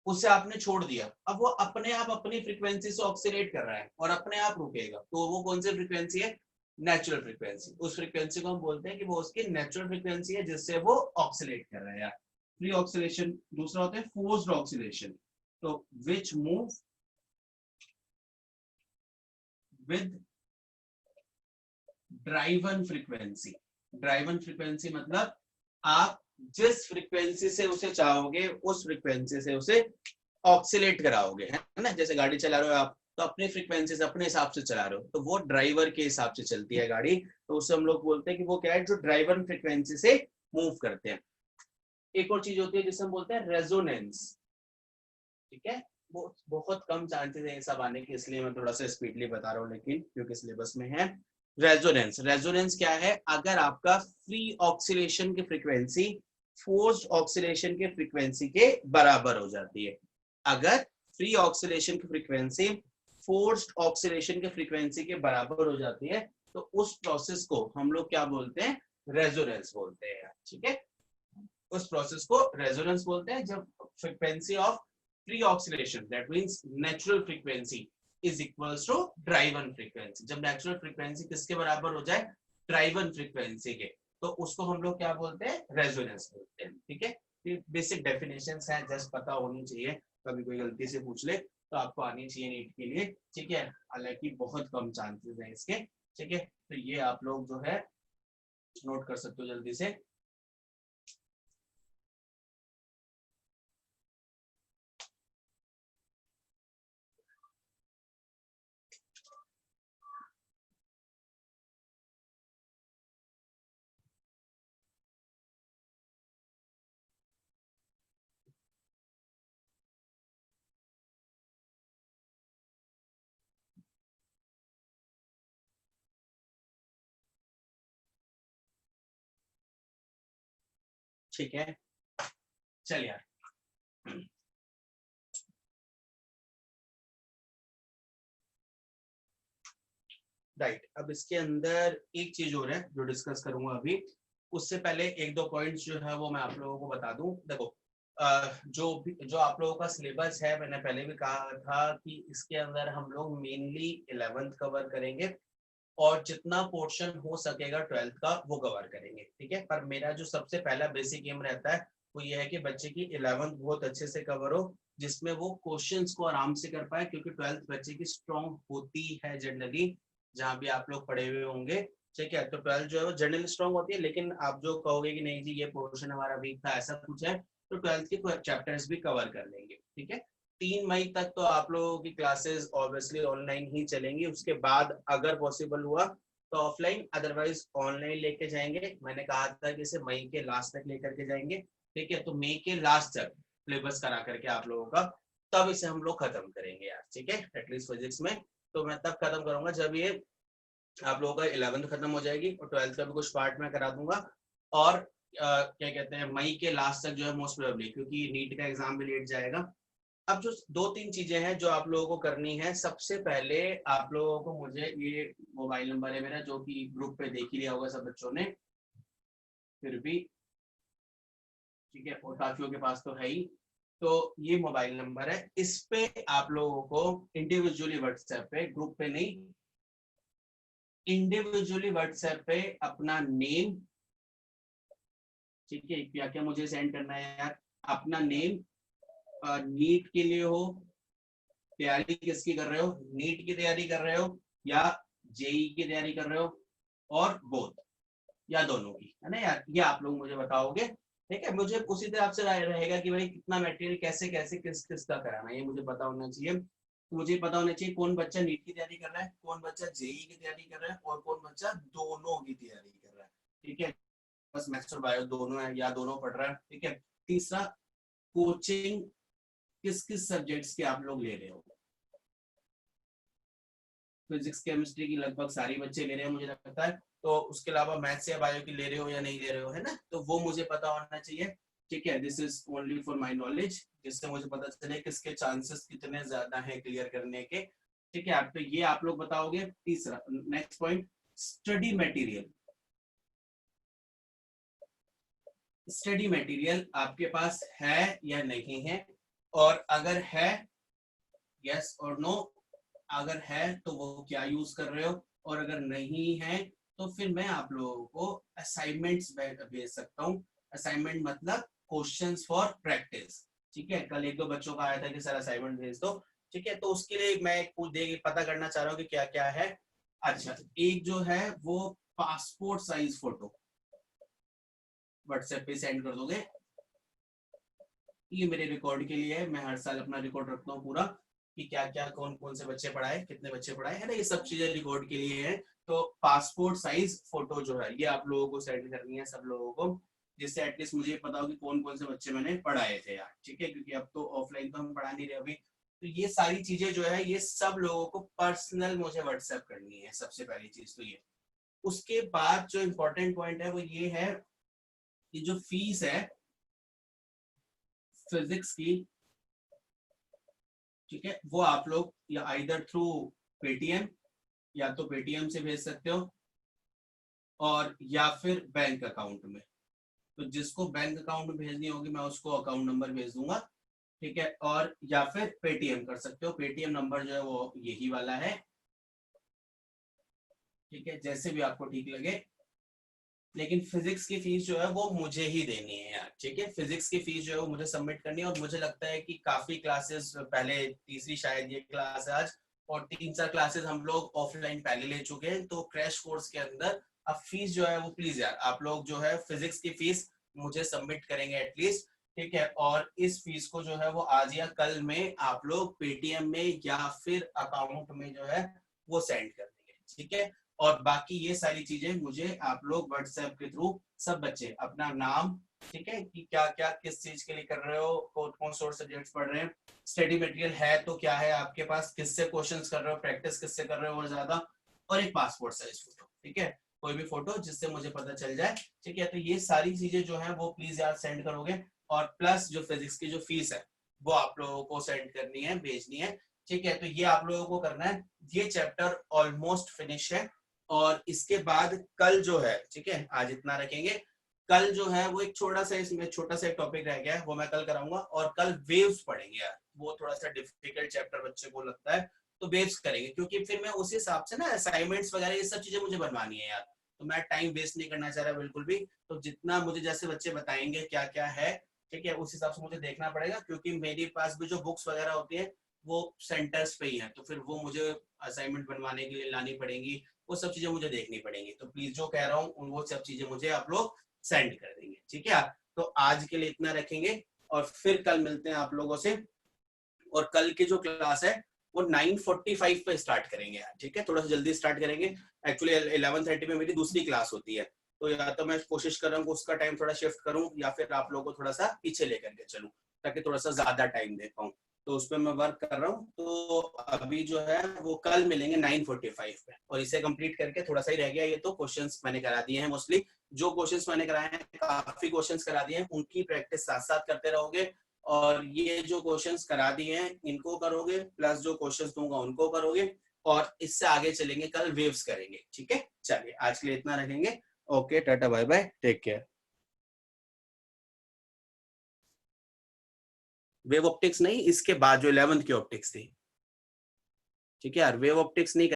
उसे आपने छोड़ दिया, अब वो अपने आप अपनी फ्रीक्वेंसी से ऑक्सीलेट कर रहा है और अपने आप रुकेगा, तो वो कौन सी फ्रीक्वेंसी है, नेचुरल फ्रीक्वेंसी। उस फ्रीक्वेंसी को हम बोलते हैं कि वो उसकी नेचुरल फ्रीक्वेंसी है जिससे वो ऑक्सीलेट कर रहा है यार, फ्री ऑक्सीलेशन। दूसरा होता है फोर्स्ड ऑक्सीलेशन, तो which move with driven frequency. Driven frequency मतलब आप जिस फ्रीक्वेंसी से उसे चाहोगे उस फ्रीक्वेंसी से उसे ऑक्सीलेट कराओगे, है ना। जैसे गाड़ी चला रहे हो आप, तो अपनी फ्रीक्वेंसी से अपने हिसाब से चला रहे हो, तो वो ड्राइवर के हिसाब से चलती है गाड़ी, तो उसे हम लोग बोलते हैं कि वो क्या है, जो ड्राइवर फ्रीक्वेंसी से मूव करते हैं। एक और चीज होती है जिसे हम बोलते हैं रेजोनेंस, ठीक है। बहुत कम चांसेस है ये सब आने के, इसलिए मैं थोड़ा सा स्पीडली बता रहा हूँ, लेकिन क्योंकि सिलेबस में है। रेजोनेंस, रेजोनेंस क्या है? अगर आपका फ्री ऑक्सीलेशन की फ्रीक्वेंसी फोर्स्ड ऑक्सीलेशन के फ्रीक्वेंसी के बराबर हो जाती है, अगर फ्री ऑक्सीलेशन की फ्रीक्वेंसी फोर्स्ड ऑक्सीलेशन के फ्रीक्वेंसी के बराबर हो जाती है, तो उस प्रोसेस को हम लोग क्या बोलते हैं? रेजोनेंस बोलते हैं। ठीक है, उस प्रोसेस को रेजोनेंस बोलते हैं जब frequency of free oscillation, that means natural frequency is equals to driven frequency. जब नेचुरल फ्रीक्वेंसी किसके बराबर हो जाए? ड्राइवन फ्रीक्वेंसी के, तो उसको हम लोग क्या बोलते हैं? रेजोनेंस बोलते हैं। ठीक है, बेसिक डेफिनेशंस हैं, जस्ट पता होनी चाहिए, कभी कोई गलती से पूछ ले तो आपको आनी चाहिए नीट के लिए। ठीक है, हालांकि बहुत कम चांसेस हैं इसके। ठीक है, तो ये आप लोग जो है नोट कर सकते हो जल्दी से। ठीक है, चल यार। राइट, अब इसके अंदर एक चीज और है जो डिस्कस करूंगा अभी। उससे पहले एक दो पॉइंट्स जो है वो मैं आप लोगों को बता दूं। देखो, जो आप लोगों का सिलेबस है, मैंने पहले भी कहा था कि इसके अंदर हम लोग मेनली 11th कवर करेंगे और जितना पोर्शन हो सकेगा 12th का वो कवर करेंगे। ठीक है, पर मेरा जो सबसे पहला बेसिक एम रहता है वो ये है कि बच्चे की 11th बहुत अच्छे से कवर हो, जिसमें वो क्वेश्चंस को आराम से कर पाए, क्योंकि 12th बच्चे की स्ट्रॉन्ग होती है जनरली, जहाँ भी आप लोग पढ़े हुए होंगे। ठीक है, तो 12th जो है वो जनरली स्ट्रॉन्ग होती है, लेकिन आप जो कहोगे कि नहीं जी ये पोर्शन हमारा वीक था, ऐसा कुछ है, तो 12th के चैप्टर्स भी कवर कर लेंगे। ठीक है, 3 मई तक तो आप लोगों की क्लासेस ऑब्वियसली ऑनलाइन ही चलेंगी। उसके बाद अगर पॉसिबल हुआ तो ऑफलाइन, अदरवाइज ऑनलाइन लेके जाएंगे। मैंने कहा था कि इसे मई के लास्ट तक लेकर के जाएंगे। ठीक है, तो मई के लास्ट तक सिलेबस करा करके आप लोगों का, तब इसे हम लोग खत्म करेंगे यार। ठीक है, एटलीस्ट फिजिक्स में तो मैं तब खत्म करूंगा जब ये आप लोगों का 11th खत्म हो जाएगी, और 12th का भी कुछ पार्ट में करा दूंगा। और क्या कहते हैं, मई के लास्ट तक जो है मोस्ट प्रोबेबली, क्योंकि नीट का एग्जाम भी लेट जाएगा। अब जो 2-3 चीजें हैं जो आप लोगों को करनी है, सबसे पहले आप लोगों को, मुझे ये मोबाइल नंबर है मेरा जो कि ग्रुप पे देख ही लिया होगा सब बच्चों ने, फिर भी ठीक है, और काफियों के पास तो है ही। तो ये मोबाइल नंबर है, इस पे आप लोगों को इंडिविजुअली व्हाट्सएप पे, ग्रुप पे नहीं, इंडिविजुअली व्हाट्सएप पे अपना नेम, ठीक है, क्या क्या मुझे सेंड करना है यार, अपना नेम, नीट के लिए हो, तैयारी किसकी कर रहे हो, नीट की तैयारी कर रहे हो या जेई की तैयारी कर रहे हो, और बोथ या दोनों की, है ना यार, ये आप लोग मुझे बताओगे। ठीक है, मुझे उसी तरह आपसे राय रहेगा कि भाई कितना मटेरियल कैसे कैसे किस किस का कराना है, ये मुझे पता होना चाहिए। मुझे पता होना चाहिए कौन बच्चा नीट की तैयारी कर रहा है, कौन बच्चा जेई की तैयारी कर रहा है, और कौन बच्चा दोनों की तैयारी कर रहा है। ठीक है, बस मैथ्स और बायो दोनों है या दोनों पढ़ रहा है। ठीक है, तीसरा, कोचिंग किस किस सब्जेक्ट्स के आप लोग ले रहे हो। फिजिक्स केमिस्ट्री की लगभग सारी बच्चे ले रहे हैं मुझे लगता है, तो उसके अलावा मैथ्स या बायो की ले रहे हो या नहीं ले रहे हो, है ना, तो वो मुझे पता होना चाहिए। ठीक है, this is only for my knowledge, जिससे मुझे पता चले किसके चांसेस कितने ज्यादा हैं क्लियर करने के। ठीक है, आप तो ये आप लोग बताओगे। तीसरा, next point, study material. Study material आपके पास है या नहीं है, और अगर है, यस और नो, अगर है तो वो क्या यूज कर रहे हो, और अगर नहीं है तो फिर मैं आप लोगों को असाइनमेंट्स भेज सकता हूँ। असाइनमेंट मतलब क्वेश्चंस फॉर प्रैक्टिस। ठीक है, कल एक दो बच्चों का आया था कि सर असाइनमेंट भेज दो। ठीक है, तो उसके लिए मैं कुछ पता करना चाह रहा हूँ कि क्या क्या है। अच्छा, एक जो है वो पासपोर्ट साइज फोटो व्हाट्सएप पे सेंड कर दोगे। ये मेरे रिकॉर्ड के लिए है, मैं हर साल अपना रिकॉर्ड रखता हूँ पूरा, कि क्या क्या कौन कौन से बच्चे पढ़ाए, कितने बच्चे पढ़ाए, है ना, ये सब चीजें रिकॉर्ड के लिए है। तो पासपोर्ट साइज फोटो जो है ये आप लोगों को सेंड करनी है सब लोगों को, जिससे एटलीस्ट मुझे पता हो कि कौन कौन से बच्चे मैंने पढ़ाए थे यार। ठीक है, क्योंकि अब तो ऑफलाइन तो हम पढ़ा नहीं रहे अभी, तो ये सारी चीजें जो है ये सब लोगों को पर्सनल मुझे व्हाट्सएप करनी है, सबसे पहली चीज तो ये। उसके बाद जो इम्पोर्टेंट पॉइंट है वो ये है कि जो फीस है फिजिक्स की, ठीक है, वो आप लोग या आइदर थ्रू पेटीएम, या तो पेटीएम से भेज सकते हो, और या फिर बैंक अकाउंट में। तो जिसको बैंक अकाउंट में भेजनी होगी मैं उसको अकाउंट नंबर भेज दूंगा, ठीक है, और या फिर पेटीएम कर सकते हो। पेटीएम नंबर जो है वो यही वाला है, ठीक है, जैसे भी आपको ठीक लगे। लेकिन फिजिक्स की फीस जो है वो मुझे ही देनी है यार, ठीक है, फिजिक्स की फीस जो है वो मुझे सबमिट करनी है। और मुझे लगता है कि काफी क्लासेस पहले, तीसरी शायद ये क्लास है आज, और 3-4 क्लासेस हम लोग ऑफलाइन पहले ले चुके हैं। तो क्रैश कोर्स के अंदर अब फीस जो है वो प्लीज यार आप लोग जो है फिजिक्स की फीस मुझे सबमिट करेंगे एटलीस्ट, ठीक है। और इस फीस को जो है वो आज या कल में आप लोग पेटीएम में या फिर अकाउंट में जो है वो सेंड कर देंगे, ठीक है। और बाकी ये सारी चीजें मुझे आप लोग व्हाट्सएप के थ्रू, सब बच्चे अपना नाम, ठीक है, कि क्या क्या किस चीज के लिए कर रहे हो, कौन कौन से सब्जेक्ट्स पढ़ रहे हैं, स्टडी मटेरियल है तो क्या है आपके पास, किससे क्वेश्चंस कर रहे हो, प्रैक्टिस किससे कर रहे हो और ज्यादा, और एक पासपोर्ट साइज फोटो, ठीक है, कोई भी फोटो जिससे मुझे पता चल जाए, ठीक है। तो ये सारी चीजें जो है वो प्लीज यार सेंड करोगे। और प्लस जो फिजिक्स की जो फीस है वो आप लोगों को सेंड करनी है, भेजनी है, ठीक है। तो ये आप लोगों को करना है। ये चैप्टर ऑलमोस्ट फिनिश है। और इसके बाद कल जो है, ठीक है, आज इतना रखेंगे। कल जो है वो एक छोटा सा, इसमें छोटा सा एक टॉपिक रह गया है, वो मैं कल कराऊंगा। और कल वेव्स पढ़ेंगे यार, वो थोड़ा सा डिफिकल्ट चैप्टर बच्चे को लगता है, तो वेव्स करेंगे, क्योंकि फिर मैं उस हिसाब से ना असाइनमेंट्स वगैरह ये सब चीजें मुझे बनवानी है यार। तो मैं टाइम वेस्ट नहीं करना चाह रहा बिल्कुल भी। तो जितना मुझे जैसे बच्चे बताएंगे क्या क्या है, ठीक है, उस हिसाब से मुझे देखना पड़ेगा, क्योंकि मेरे पास भी जो बुक्स वगैरह होती है वो सेंटर्स पे ही है, तो फिर वो मुझे असाइनमेंट बनवाने के लिए लानी पड़ेंगी, वो सब चीजें मुझे देखनी पड़ेंगी। तो प्लीज जो कह रहा हूँ वो सब चीजें मुझे आप लोग सेंड कर देंगे, ठीक है। तो आज के लिए इतना रखेंगे, और फिर कल मिलते हैं आप लोगों से। और कल की जो क्लास है वो 9:45 पे स्टार्ट करेंगे यार, ठीक है, थोड़ा सा जल्दी स्टार्ट करेंगे। एक्चुअली 11:30 में मेरी दूसरी क्लास होती है, तो या तो मैं कोशिश कर रहा हूँ उसका टाइम थोड़ा शिफ्ट करूँ, या फिर आप लोगों को थोड़ा सा पीछे लेकर के चलूँ, ताकि थोड़ा सा ज्यादा टाइम दे पाऊँ। तो उस पर मैं वर्क कर रहा हूँ। तो अभी जो है वो कल मिलेंगे 9:45 पे, और इसे कंप्लीट करके थोड़ा सा ही रह गया। ये तो क्वेश्चंस मैंने करा दिए हैं मोस्टली, जो क्वेश्चंस मैंने कराए हैं काफी क्वेश्चंस करा दिए हैं, उनकी प्रैक्टिस साथ साथ करते रहोगे। और ये जो क्वेश्चंस करा दिए हैं इनको करोगे, प्लस जो क्वेश्चंस दूंगा उनको करोगे, और इससे आगे चलेंगे, कल वेव्स करेंगे, ठीक है। चलिए आज के लिए इतना रखेंगे। Okay, ta ta bye bye, take care. Wave optics नहीं, इसके बाद जो 11th की ऑप्टिक्स थी, ठीक है यार, वेव ऑप्टिक्स नहीं